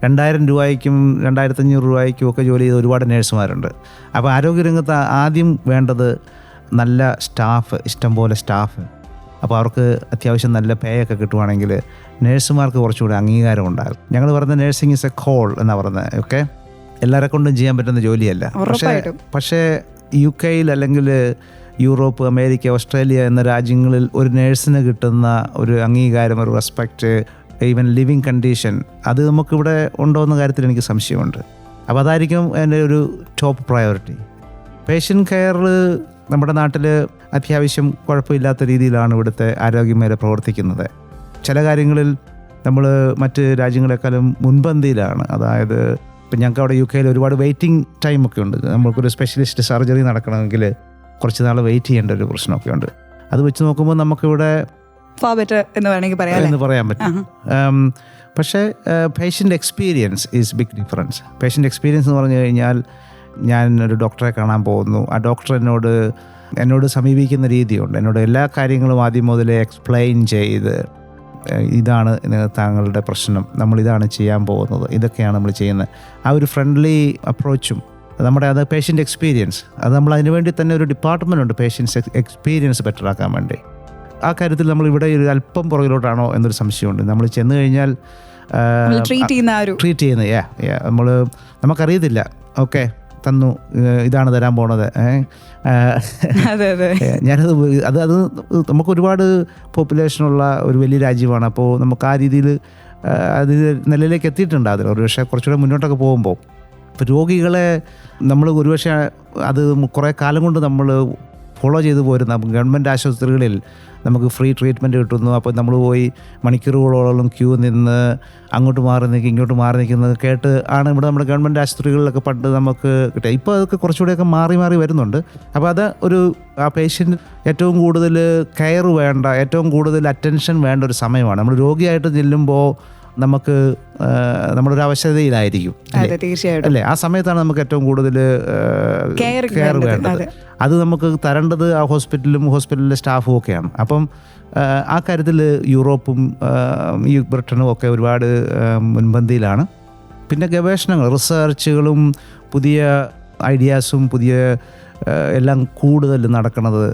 2000 രൂപയ്ക്കും 2500 രൂപയ്ക്കും ഒക്കെ ജോലി ചെയ്ത ഒരുപാട് നേഴ്സുമാരുണ്ട്. അപ്പോൾ ആരോഗ്യരംഗത്ത് ആദ്യം വേണ്ടത് നല്ല സ്റ്റാഫ്, ഇഷ്ടംപോലെ സ്റ്റാഫ്. അപ്പോൾ അവർക്ക് അത്യാവശ്യം നല്ല പേ ഒക്കെ കിട്ടുവാണെങ്കിൽ നേഴ്സുമാർക്ക് കുറച്ചുകൂടി അംഗീകാരം ഉണ്ടാകും. ഞങ്ങൾ പറയുന്നത് നേഴ്സിംഗ് ഈസ് എ കോൾ എന്നാണ് പറയുന്നത്. ഓക്കെ, എല്ലാവരെ കൊണ്ടും ചെയ്യാൻ പറ്റുന്ന ജോലിയല്ല. പക്ഷേ UK അല്ലെങ്കിൽ യൂറോപ്പ്, അമേരിക്ക, ഓസ്ട്രേലിയ എന്ന രാജ്യങ്ങളിൽ ഒരു നേഴ്സിന് കിട്ടുന്ന ഒരു അംഗീകാരം, ഒരു റെസ്പെക്റ്റ്, ഈവൻ ലിവിങ് കണ്ടീഷൻ, അത് നമുക്കിവിടെ ഉണ്ടോ എന്ന കാര്യത്തിൽ എനിക്ക് സംശയമുണ്ട്. അപ്പോൾ അതായിരിക്കും എൻ്റെ ഒരു ടോപ്പ് പ്രയോറിറ്റി. പേഷ്യൻ്റ് കെയറിൽ നമ്മുടെ നാട്ടിൽ അത്യാവശ്യം കുഴപ്പമില്ലാത്ത രീതിയിലാണ് ഇവിടുത്തെ ആരോഗ്യമേഖല പ്രവർത്തിക്കുന്നത്. ചില കാര്യങ്ങളിൽ നമ്മൾ മറ്റ് രാജ്യങ്ങളെക്കാളും മുൻപന്തിയിലാണ്. അതായത് ഇപ്പം ഞങ്ങൾക്ക് അവിടെ UK ഒരുപാട് വെയിറ്റിംഗ് ടൈമൊക്കെ ഉണ്ട്. നമ്മൾക്കൊരു സ്പെഷ്യലിസ്റ്റ് സർജറി നടക്കണമെങ്കിൽ കുറച്ച് നാൾ വെയിറ്റ് ചെയ്യേണ്ട ഒരു പ്രശ്നമൊക്കെ ഉണ്ട്. അത് വെച്ച് നോക്കുമ്പോൾ നമുക്കിവിടെ എന്ന് പറയാൻ പറ്റും. പക്ഷേ patient experience is big difference. Patient experience എന്ന് പറഞ്ഞു കഴിഞ്ഞാൽ ഞാൻ ഒരു ഡോക്ടറെ കാണാൻ പോകുന്നു, ആ ഡോക്ടർ എന്നോട് സമീപിക്കുന്ന രീതിയുണ്ട്. എന്നോട് എല്ലാ കാര്യങ്ങളും ആദ്യം മുതലേ എക്സ്പ്ലെയിൻ ചെയ്ത് ഇതാണ് താങ്കളുടെ പ്രശ്നം, നമ്മളിതാണ് ചെയ്യാൻ പോകുന്നത്, ഇതൊക്കെയാണ് നമ്മൾ ചെയ്യുന്നത്. ആ ഒരു ഫ്രണ്ട്ലി അപ്രോച്ചും നമ്മുടെ അത് പേഷ്യൻ്റ് എക്സ്പീരിയൻസ്, അത് നമ്മൾ അതിന് വേണ്ടി തന്നെ ഒരു ഡിപ്പാർട്ട്മെൻ്റ് ഉണ്ട് പേഷ്യൻസ് എക്സ്പീരിയൻസ് ബെറ്റർ ആക്കാൻ വേണ്ടി. ആ കാര്യത്തിൽ നമ്മൾ ഇവിടെ ഒരു അല്പം പുറകിലോട്ടാണോ എന്നൊരു സംശയമുണ്ട്. നമ്മൾ ചെന്ന് കഴിഞ്ഞാൽ ട്രീറ്റ് ചെയ്യുന്നത് നമുക്കറിയത്തില്ല, ഓക്കെ തന്നു, ഇതാണ് തരാൻ പോണത്. ഞാനത് അത് നമുക്ക് ഒരുപാട് പോപ്പുലേഷനുള്ള ഒരു വലിയ രാജ്യമാണ്. അപ്പോൾ നമുക്ക് ആ രീതിയിൽ അത് നിലയിലേക്ക് എത്തിയിട്ടുണ്ട്. അതിൽ ഒരുപക്ഷെ കുറച്ചുകൂടെ മുന്നോട്ടൊക്കെ പോകുമ്പോൾ ഇപ്പോൾ രോഗികളെ നമ്മൾ ഒരുപക്ഷെ അത് കുറേ കാലം കൊണ്ട് നമ്മൾ ഫോളോ ചെയ്തു പോരുന്ന ഗവൺമെൻറ് ആശുപത്രികളിൽ നമുക്ക് ഫ്രീ ട്രീറ്റ്മെൻറ്റ് കിട്ടുന്നു. അപ്പോൾ നമ്മൾ പോയി മണിക്കൂറുകളോളം ക്യൂ നിന്ന് അങ്ങോട്ട് മാറി നിൽക്കും ഇങ്ങോട്ട് മാറി നിൽക്കുന്നത് കേട്ട് ആണ് ഇവിടെ നമ്മുടെ ഗവൺമെൻറ് ആശുപത്രികളിലൊക്കെ പണ്ട് നമുക്ക് കിട്ടുക. ഇപ്പോൾ അതൊക്കെ കുറച്ചുകൂടെയൊക്കെ മാറി മാറി വരുന്നുണ്ട്. അപ്പോൾ അത് ആ പേഷ്യൻ്റ് ഏറ്റവും കൂടുതൽ കെയർ വേണ്ട, ഏറ്റവും കൂടുതൽ അറ്റൻഷൻ വേണ്ട ഒരു സമയമാണ്. നമ്മൾ രോഗിയായിട്ട് ചെല്ലുമ്പോൾ നമുക്ക് നമ്മുടെ ഒരു അവശതയിലായിരിക്കും അല്ലേ, ആ സമയത്താണ് നമുക്ക് ഏറ്റവും കൂടുതൽ കെയർ വേണ്ടത്. അത് നമുക്ക് തരേണ്ടത് ആ ഹോസ്പിറ്റലിലെ സ്റ്റാഫും ഒക്കെയാണ്. അപ്പം ആ കാര്യത്തിൽ യൂറോപ്പും ഈ ബ്രിട്ടനും ഒക്കെ ഒരുപാട് മുൻപന്തിയിലാണ്. പിന്നെ ഗവേഷണങ്ങൾ, റിസർച്ചുകളും പുതിയ ഐഡിയാസും പുതിയ എല്ലാം കൂടുതൽ നടക്കുന്നത്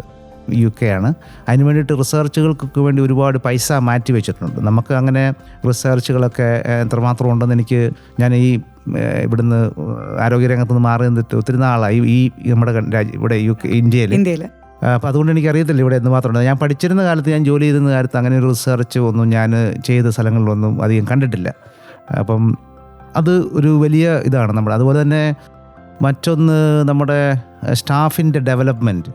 UK ആണ്. അതിന് വേണ്ടിയിട്ട് റിസർച്ചുകൾക്കൊക്കെ വേണ്ടി ഒരുപാട് പൈസ മാറ്റി വെച്ചിട്ടുണ്ട്. നമുക്ക് അങ്ങനെ റിസർച്ചുകളൊക്കെ എത്രമാത്രം ഉണ്ടെന്ന് ഞാൻ ഈ ഇവിടുന്ന് ആരോഗ്യരംഗത്ത് നിന്ന് മാറി നിന്നിട്ട് ഒത്തിരി നാളായി ഈ നമ്മുടെ ഇവിടെ ഇന്ത്യയിൽ. അപ്പോൾ അതുകൊണ്ട് എനിക്കറിയത്തില്ല ഇവിടെ എന്തുമാത്രമുണ്ട്. ഞാൻ പഠിച്ചിരുന്ന കാലത്ത്, ഞാൻ ജോലി ചെയ്തിരുന്ന കാലത്ത് അങ്ങനെ ഒരു റിസർച്ച് ഒന്നും ഞാൻ ചെയ്ത സ്ഥലങ്ങളിലൊന്നും അധികം കണ്ടിട്ടില്ല. അപ്പം അത് ഒരു വലിയ ഇതാണ് നമ്മുടെ. അതുപോലെ തന്നെ മറ്റൊന്ന് നമ്മുടെ സ്റ്റാഫിൻ്റെ ഡെവലപ്മെൻറ്റ്.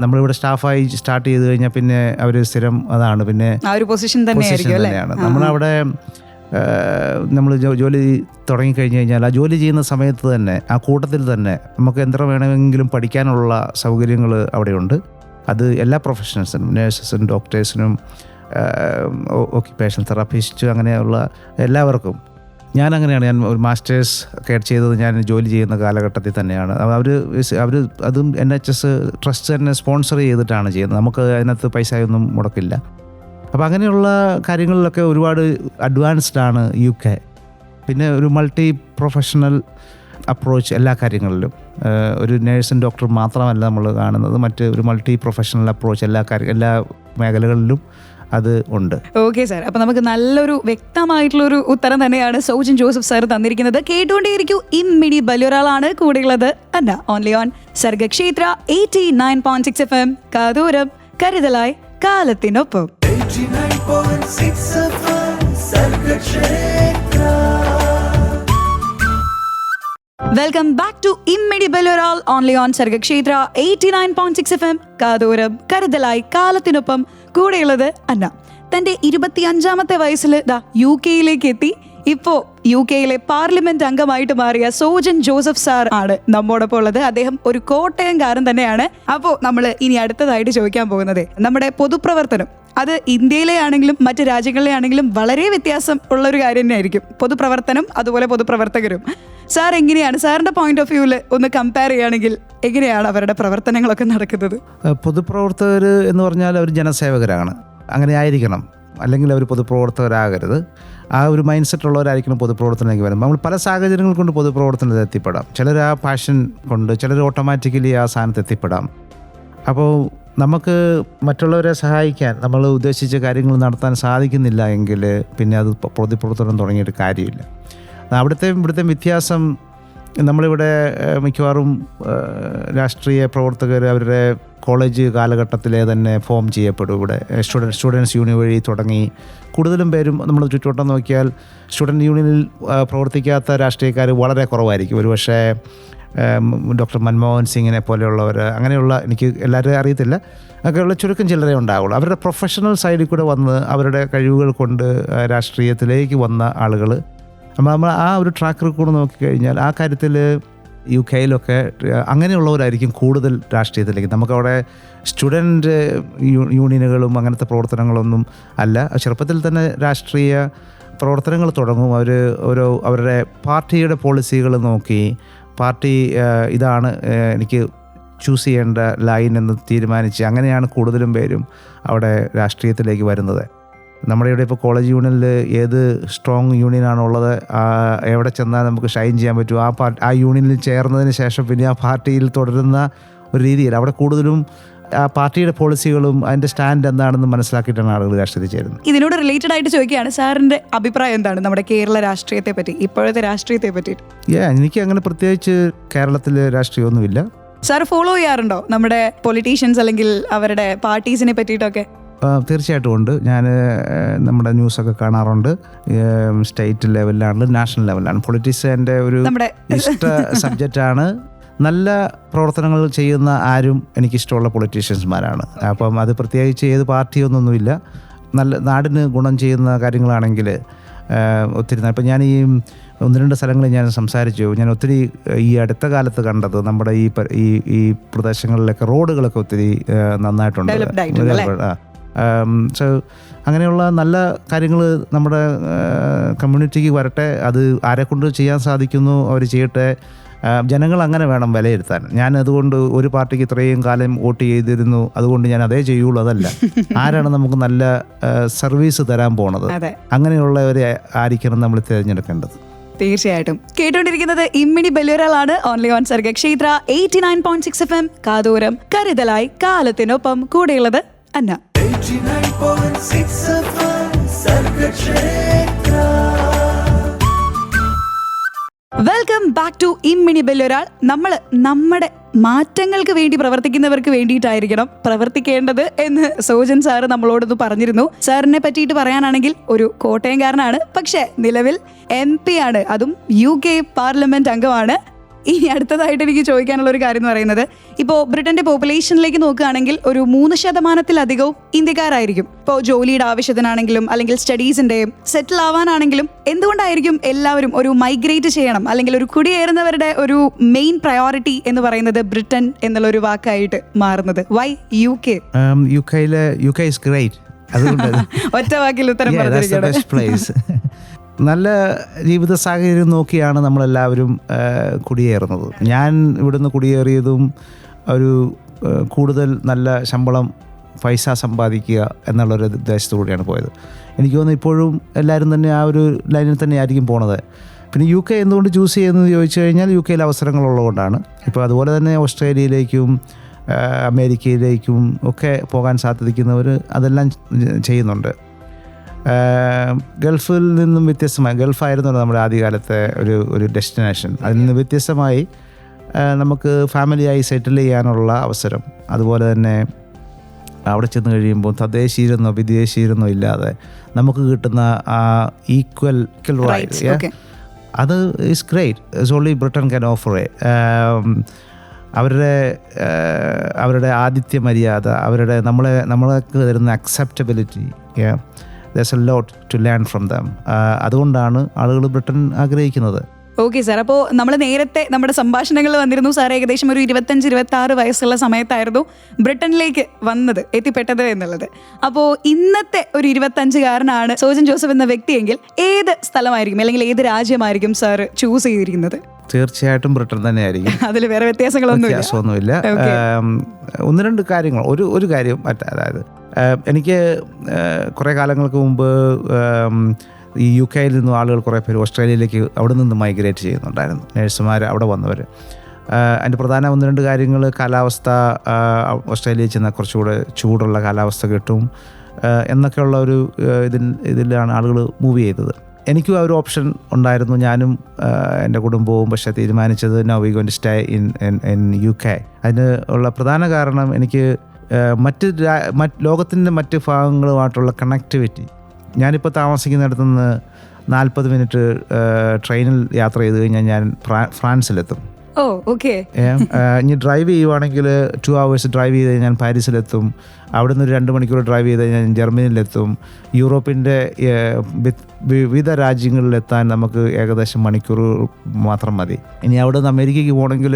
നമ്മളിവിടെ സ്റ്റാഫായി സ്റ്റാർട്ട് ചെയ്ത് കഴിഞ്ഞാൽ പിന്നെ അവർ സ്ഥിരം അതാണ്, പിന്നെ പൊസിഷൻ തന്നെയാണ്. നമ്മളവിടെ നമ്മൾ ജോലി തുടങ്ങിക്കഴിഞ്ഞ് കഴിഞ്ഞാൽ ആ ജോലി ചെയ്യുന്ന സമയത്ത് തന്നെ ആ കൂട്ടത്തിൽ തന്നെ നമുക്ക് എത്ര വേണമെങ്കിലും പഠിക്കാനുള്ള സൗകര്യങ്ങൾ അവിടെയുണ്ട്. അത് എല്ലാ പ്രൊഫഷണൽസിനും, നേഴ്സസിനും ഡോക്ടേഴ്സിനും ഓക്യുപേഷണൽ തെറാപ്പിസ്റ്റ് അങ്ങനെയുള്ള എല്ലാവർക്കും. ഞാനങ്ങനെയാണ്, ഞാൻ ഒരു മാസ്റ്റേഴ്സ് ഒക്കെ ചെയ്തത് ഞാൻ ജോലി ചെയ്യുന്ന കാലഘട്ടത്തിൽ തന്നെയാണ്. അവർ അതും NHS ട്രസ്റ്റ് തന്നെ സ്പോൺസർ ചെയ്തിട്ടാണ് ചെയ്യുന്നത്. നമുക്ക് അതിനകത്ത് പൈസയൊന്നും മുടക്കില്ല. അപ്പോൾ അങ്ങനെയുള്ള കാര്യങ്ങളിലൊക്കെ ഒരുപാട് അഡ്വാൻസ്ഡ് ആണ് UK. പിന്നെ ഒരു മൾട്ടി പ്രൊഫഷണൽ അപ്രോച്ച് എല്ലാ കാര്യങ്ങളിലും. ഒരു നേഴ്സും ഡോക്ടർ മാത്രമല്ല നമ്മൾ കാണുന്നത്, മറ്റ് ഒരു മൾട്ടി പ്രൊഫഷണൽ അപ്രോച്ച് എല്ലാ മേഖലകളിലും അത് ഉണ്ട്. ഓക്കെ സാർ, അപ്പോൾ നമുക്ക് നല്ലൊരു വ്യക്തമായിട്ടുള്ളൊരു ഉത്തരം തന്നെയാണ് സോജൻ ജോസഫ് സാർ തന്നിരിക്കുന്നത്. കേട്ടുകൊണ്ടേയിരിക്കും ഇമ്മിടി ബല്യൊരാളാണ് കൂടെയുള്ളത് Anna only on Sargakshetra 89.6 FM. കാതോരം കരുതലായി കാലത്തിനൊപ്പം. 89.6 FM Sargakshetra. Welcome back to ഇമ്മിടി ബല്യൊരാൾ ഓൺലി ഓൺ സർഗക്ഷേത്ര 89.6 FM. കാതോരം കരുതലായി കാലത്തിനൊപ്പം. കൂടെയുള്ളത് അന്ന. തന്റെ 25ാമത്തെ വയസ്സിൽ UK എത്തി. ഇപ്പോൾ UK പാർലമെന്റ് അംഗമായിട്ട് മാറിയ സോജൻ ജോസഫ് സാർ ആണ് നമ്മോടൊപ്പം ഉള്ളത്. അദ്ദേഹം ഒരു കോട്ടയംകാരൻ തന്നെയാണ്. അപ്പോൾ നമ്മൾ ഇനി അടുത്തതായിട്ട് ചോദിക്കാൻ പോകുന്നത്, നമ്മുടെ പൊതുപ്രവർത്തനം അത് ഇന്ത്യയിലെ ആണെങ്കിലും മറ്റ് രാജ്യങ്ങളിലെ ആണെങ്കിലും വളരെ വ്യത്യാസം ഉള്ളൊരു കാര്യം തന്നെയായിരിക്കും. പൊതുപ്രവർത്തനം അതുപോലെ പൊതുപ്രവർത്തകരും. സാർ എങ്ങനെയാണ്, സാറിന്റെ പോയിന്റ് ഓഫ് വ്യൂവിൽ ഒന്ന് കമ്പയർ ചെയ്യുകയാണെങ്കിൽ എങ്ങനെയാണ് അവരുടെ പ്രവർത്തനങ്ങളൊക്കെ നടക്കുന്നത്? പൊതുപ്രവർത്തകർ എന്ന് പറഞ്ഞാൽ അവർ ജനസേവകരാണ്, അങ്ങനെ ആയിരിക്കണം. അല്ലെങ്കിൽ അവർ പൊതുപ്രവർത്തകരാകരുത്. ആ ഒരു മൈൻഡ് സെറ്റ് ഉള്ളവരായിരിക്കണം പൊതുപ്രവർത്തനത്തിലേക്ക് വരും. നമ്മൾ പല സാഹചര്യങ്ങൾ കൊണ്ട് പൊതുപ്രവർത്തനത്തിൽ എത്തിപ്പെടാം. ചിലർ ആ പാഷൻ കൊണ്ട്, ചിലർ ഓട്ടോമാറ്റിക്കലി ആ സ്ഥാനത്ത് എത്തിപ്പെടാം. അപ്പോൾ നമുക്ക് മറ്റുള്ളവരെ സഹായിക്കാൻ, നമ്മൾ ഉദ്ദേശിച്ച കാര്യങ്ങൾ നടത്താൻ സാധിക്കുന്നില്ല എങ്കിൽ പിന്നെ അത് പൊതുപ്രവർത്തനം തുടങ്ങിയിട്ട് കാര്യമില്ല. ഇവിടുത്തെ വ്യത്യാസം, നമ്മളിവിടെ മിക്കവാറും രാഷ്ട്രീയ പ്രവർത്തകർ അവരുടെ കോളേജ് കാലഘട്ടത്തിലെ തന്നെ ഫോം ചെയ്യപ്പെടും. ഇവിടെ സ്റ്റുഡൻസ് യൂണിയൻ വഴി തുടങ്ങി കൂടുതലും പേരും നമ്മൾ ചുറ്റുവട്ടം നോക്കിയാൽ സ്റ്റുഡൻറ്റ് യൂണിയനിൽ പ്രവർത്തിക്കാത്ത രാഷ്ട്രീയക്കാർ വളരെ കുറവായിരിക്കും. ഒരുപക്ഷേ ഡോക്ടർ മൻമോഹൻ സിംഗിനെ പോലെയുള്ളവർ, അങ്ങനെയുള്ള, എനിക്ക് എല്ലാവരെയും അറിയത്തില്ല, ഒക്കെയുള്ള ചുരുക്കം ചിലരെ ഉണ്ടാവുള്ളൂ. അവരുടെ പ്രൊഫഷണൽ സൈഡിൽ കൂടെ വന്ന് അവരുടെ കഴിവുകൾ കൊണ്ട് രാഷ്ട്രീയത്തിലേക്ക് വന്ന ആളുകൾ. നമ്മൾ ആ ഒരു ട്രാക്ക് റെക്കോർഡ് നോക്കിക്കഴിഞ്ഞാൽ ആ കാര്യത്തിൽ UK അങ്ങനെയുള്ളവരായിരിക്കും കൂടുതൽ രാഷ്ട്രീയത്തിലേക്ക്. നമുക്കവിടെ സ്റ്റുഡൻറ്റ് യൂണിയനുകളും അങ്ങനത്തെ പ്രവർത്തനങ്ങളൊന്നും അല്ല. ചെറുപ്പത്തിൽ തന്നെ രാഷ്ട്രീയ പ്രവർത്തനങ്ങൾ തുടങ്ങും. അവരുടെ പാർട്ടിയുടെ പോളിസികൾ നോക്കി, പാർട്ടി ഇതാണ് എനിക്ക് ചൂസ് ചെയ്യേണ്ട ലൈൻ എന്ന് തീരുമാനിച്ച് അങ്ങനെയാണ് കൂടുതലും പേരും അവിടെ രാഷ്ട്രീയത്തിലേക്ക് വരുന്നത്. നമ്മുടെ ഇവിടെ ഇപ്പോൾ കോളേജ് യൂണിയനിൽ ഏത് സ്ട്രോങ് യൂണിയനാണോ ഉള്ളത്, എവിടെ ചെന്നാൽ നമുക്ക് ഷൈൻ ചെയ്യാൻ പറ്റും, ആ യൂണിയനിൽ ചേർന്നതിന് ശേഷം പിന്നെ ആ പാർട്ടിയിൽ തുടരുന്ന ഒരു രീതിയിൽ അവിടെ കൂടുതലും ആ പാർട്ടിയുടെ പോളിസികളും അതിൻ്റെ സ്റ്റാൻഡ് എന്താണെന്ന് മനസ്സിലാക്കിയിട്ടാണ് ആളുകൾ രാഷ്ട്രീയത്തിൽ ചേരുന്നത്. ഇതിനോട് റിലേറ്റഡ് ആയിട്ട് ചോദിക്കുകയാണ്, സാറിൻ്റെ അഭിപ്രായം എന്താണ് നമ്മുടെ കേരള രാഷ്ട്രീയത്തെ പറ്റി, ഇപ്പോഴത്തെ രാഷ്ട്രീയത്തെ പറ്റിയിട്ട്? എനിക്ക് അങ്ങനെ പ്രത്യേകിച്ച് കേരളത്തിൽ രാഷ്ട്രീയമൊന്നുമില്ല. സാർ ഫോളോ ചെയ്യാറുണ്ടോ നമ്മുടെ പൊളിറ്റീഷ്യൻസ് അല്ലെങ്കിൽ അവരുടെ പാർട്ടീസിനെ പറ്റിയിട്ടൊക്കെ? തീർച്ചയായിട്ടും ഉണ്ട്. ഞാൻ നമ്മുടെ ന്യൂസൊക്കെ കാണാറുണ്ട്. സ്റ്റേറ്റ് ലെവലിലാണ്, നാഷണൽ ലെവലിലാണ്. പൊളിറ്റിക്സ് എൻ്റെ ഒരു ഇഷ്ട സബ്ജക്റ്റാണ്. നല്ല പ്രവർത്തനങ്ങൾ ചെയ്യുന്ന ആരും എനിക്കിഷ്ടമുള്ള പൊളിറ്റീഷ്യൻസ്മാരാണ്. അപ്പം അത് പ്രത്യേകിച്ച് ഏത് പാർട്ടിയൊന്നൊന്നുമില്ല. നല്ല നാടിന് ഗുണം ചെയ്യുന്ന കാര്യങ്ങളാണെങ്കിൽ ഒത്തിരി. ഇപ്പം ഞാൻ ഈ 1-2 സ്ഥലങ്ങളിൽ ഞാൻ സംസാരിച്ചു. ഞാൻ ഒത്തിരി ഈ അടുത്ത കാലത്ത് കണ്ടത് നമ്മുടെ ഈ പ്രദേശങ്ങളിലൊക്കെ റോഡുകളൊക്കെ ഒത്തിരി നന്നായിട്ടുണ്ട്. സോ അങ്ങനെയുള്ള നല്ല കാര്യങ്ങൾ നമ്മുടെ കമ്മ്യൂണിറ്റിക്ക് വരട്ടെ. അത് ആരെക്കൊണ്ട് ചെയ്യാൻ സാധിക്കുന്നു അവർ ചെയ്യട്ടെ. ജനങ്ങൾ അങ്ങനെ വേണം വിലയിരുത്താൻ. ഞാൻ അതുകൊണ്ട് ഒരു പാർട്ടിക്ക് ഇത്രയും കാലം വോട്ട് ചെയ്തിരുന്നു അതുകൊണ്ട് ഞാൻ അതേ ചെയ്യുള്ളൂ, അതല്ല. ആരാണ് നമുക്ക് നല്ല സർവീസ് തരാൻ പോണത്, അങ്ങനെയുള്ളവരെ ആയിരിക്കണം നമ്മൾ തിരഞ്ഞെടുക്കേണ്ടത്. തീർച്ചയായിട്ടും. കേട്ടുകൊണ്ടിരിക്കുന്നത് ഇമ്മിണി ബല്യൊരാളാണ്, ഓൺലി ഓൺ സർഗക്ഷേത്ര 89.6 FM. കാതോരം കരുതലായി കാലത്തിനൊപ്പം. കൂടെയുള്ളത് Anna. 89.6 FM Sargakshetra. Welcome back to ഇമ്മിണി ബല്യൊരാൾ. നമ്മൾ നമ്മുടെ മാറ്റങ്ങൾക്ക് വേണ്ടി പ്രവർത്തിക്കുന്നവർക്ക് വേണ്ടിയിട്ടായിരിക്കണം പ്രവർത്തിക്കേണ്ടത് എന്ന് സോജൻ സാറ് നമ്മളോടൊന്ന് പറഞ്ഞിരുന്നു. സാറിനെ പറ്റിയിട്ട് പറയാനാണെങ്കിൽ ഒരു കോട്ടയംകാരനാണ്, പക്ഷേ നിലവിൽ MP ആണ്, അതും UK പാർലമെന്റ് അംഗമാണ്. ഇനി അടുത്തതായിട്ട് എനിക്ക് ചോദിക്കാനുള്ള ഒരു കാര്യം എന്ന് പറയുന്നത്, ഇപ്പോൾ ബ്രിട്ടന്റെ പോപ്പുലേഷനിലേക്ക് നോക്കുകയാണെങ്കിൽ ഒരു 3% ഇന്ത്യക്കാരായിരിക്കും. ഇപ്പോൾ ജോലിയുടെ ആവശ്യത്തിനാണെങ്കിലും അല്ലെങ്കിൽ സ്റ്റഡീസിന്റെയും സെറ്റിൽ ആവാനാണെങ്കിലും എന്തുകൊണ്ടായിരിക്കും എല്ലാവരും ഒരു മൈഗ്രേറ്റ് ചെയ്യണം അല്ലെങ്കിൽ ഒരു കുടിയേറുന്നവരുടെ ഒരു മെയിൻ പ്രയോറിറ്റി എന്ന് പറയുന്നത് ബ്രിട്ടൻ എന്നുള്ള ഒരു വാക്കായിട്ട് മാറുന്നത്? Why UK? UK is great. അതുകൊണ്ട് ഒറ്റ വാക്കിൽ ഉത്തരം പറഞ്ഞിരിക്കുകയാണ്. നല്ല ജീവിത സാഹചര്യം നോക്കിയാണ് നമ്മളെല്ലാവരും കുടിയേറുന്നത്. ഞാൻ ഇവിടുന്ന് കുടിയേറിയതും ഒരു കൂടുതൽ നല്ല ശമ്പളം, പൈസ സമ്പാദിക്കുക എന്നുള്ളൊരു ഉദ്ദേശത്തോടെയാണ് പോയത്. എനിക്ക് തോന്നുന്നു ഇപ്പോഴും എല്ലാവരും തന്നെ ആ ഒരു ലൈനിൽ തന്നെ ആയിരിക്കും പോണത്. പിന്നെ UK എന്തുകൊണ്ട് ചൂസ് ചെയ്യുന്നത് ചോദിച്ചു കഴിഞ്ഞാൽ UK അവസരങ്ങളുള്ളതുകൊണ്ടാണ്. ഇപ്പോൾ അതുപോലെ തന്നെ ഓസ്ട്രേലിയയിലേക്കും അമേരിക്കയിലേക്കും ഒക്കെ പോകാൻ സാധിക്കുന്നവർ അതെല്ലാം ചെയ്യുന്നുണ്ട്. ഗൾഫിൽ നിന്നും വ്യത്യസ്തമായി, ഗൾഫായിരുന്നല്ലോ നമ്മുടെ ആദ്യകാലത്തെ ഒരു ഡെസ്റ്റിനേഷൻ. അതിൽ നിന്ന് വ്യത്യസ്തമായി നമുക്ക് ഫാമിലിയായി സെറ്റിൽ ചെയ്യാനുള്ള അവസരം, അതുപോലെ തന്നെ അവിടെ ചെന്ന് കഴിയുമ്പോൾ തദ്ദേശീയരെന്നോ വിദേശീയരെന്നോ ഇല്ലാതെ നമുക്ക് കിട്ടുന്ന ആ ഈക്വൽ റൈറ്റ്സ്, അത് is great. It's only Britain can offer A. അവരുടെ ആതിഥ്യ മര്യാദ, അവരുടെ നമ്മൾക്ക് തരുന്ന acceptability, there's a lot to learn from them. അതുകൊണ്ടാണ് ആളുകൾ ബ്രിട്ടൻ ആഗ്രഹിക്കുന്നത്. ഓക്കെ സാർ, അപ്പോൾ നമ്മൾ നേരത്തെ നമ്മുടെ സംഭാഷണങ്ങൾ വന്നിരുന്നു. സാർ ഏകദേശം ഒരു 25-26 വയസ്സുള്ള സമയത്തായിരുന്നു ബ്രിട്ടനിലേക്ക് എത്തിപ്പെട്ടത് എന്നുള്ളത്. അപ്പോൾ ഇന്നത്തെ ഒരു 25-കാരനാണ് സോജൻ ജോസഫ് എന്ന വ്യക്തിയെങ്കിൽ ഏത് സ്ഥലമായിരിക്കും അല്ലെങ്കിൽ ഏത് രാജ്യമായിരിക്കും സാർ ചൂസ് ചെയ്തിരിക്കുന്നത്? തീർച്ചയായിട്ടും ബ്രിട്ടൻ തന്നെയായിരിക്കും. അതിൽ വേറെ വ്യത്യാസമൊന്നുമില്ല. 1-2 കാര്യങ്ങൾ. ഒരു കാര്യം, അതായത് എനിക്ക് കുറേ കാലങ്ങൾക്ക് മുമ്പ് ഈ UK നിന്നും ആളുകൾ കുറേ പേര് ഓസ്ട്രേലിയയിലേക്ക് അവിടെ നിന്ന് മൈഗ്രേറ്റ് ചെയ്യുന്നുണ്ടായിരുന്നു, നേഴ്സുമാർ അവിടെ വന്നവർ. അതിൻ്റെ പ്രധാന 1-2 കാര്യങ്ങൾ, കാലാവസ്ഥ, ഓസ്ട്രേലിയയിൽ ചെന്നാൽ കുറച്ചുകൂടെ ചൂടുള്ള കാലാവസ്ഥ കിട്ടും എന്നൊക്കെയുള്ള ഒരു ഇതിലാണ് ആളുകൾ മൂവ് ചെയ്തത്. എനിക്കും ആ ഒരു ഓപ്ഷൻ ഉണ്ടായിരുന്നു. ഞാനും എൻ്റെ കുടുംബവും പക്ഷേ തീരുമാനിച്ചത് now we going to stay in UK. അതിന് ഉള്ള പ്രധാന കാരണം എനിക്ക് ലോകത്തിൻ്റെ മറ്റ് ഭാഗങ്ങളുമായിട്ടുള്ള കണക്ടിവിറ്റി. ഞാനിപ്പോൾ താമസിക്കുന്നിടത്തുനിന്ന് 40 മിനിറ്റ് ട്രെയിനിൽ യാത്ര ചെയ്ത് കഴിഞ്ഞാൽ ഞാൻ ഫ്രാൻസിലെത്തും. ഇനി ഡ്രൈവ് ചെയ്യുവാണെങ്കിൽ 2 hours ഡ്രൈവ് ചെയ്ത് കഴിഞ്ഞാൽ ഞാൻ പാരീസിലെത്തും. അവിടെ നിന്ന് 2 മണിക്കൂർ ഡ്രൈവ് ചെയ്ത് കഴിഞ്ഞാൽ ജർമ്മനിയിലെത്തും. യൂറോപ്പിൻ്റെ വിവിധ രാജ്യങ്ങളിലെത്താൻ നമുക്ക് ഏകദേശം മണിക്കൂർ മാത്രം മതി. ഇനി അവിടെ നിന്ന് അമേരിക്കയ്ക്ക് പോകണമെങ്കിൽ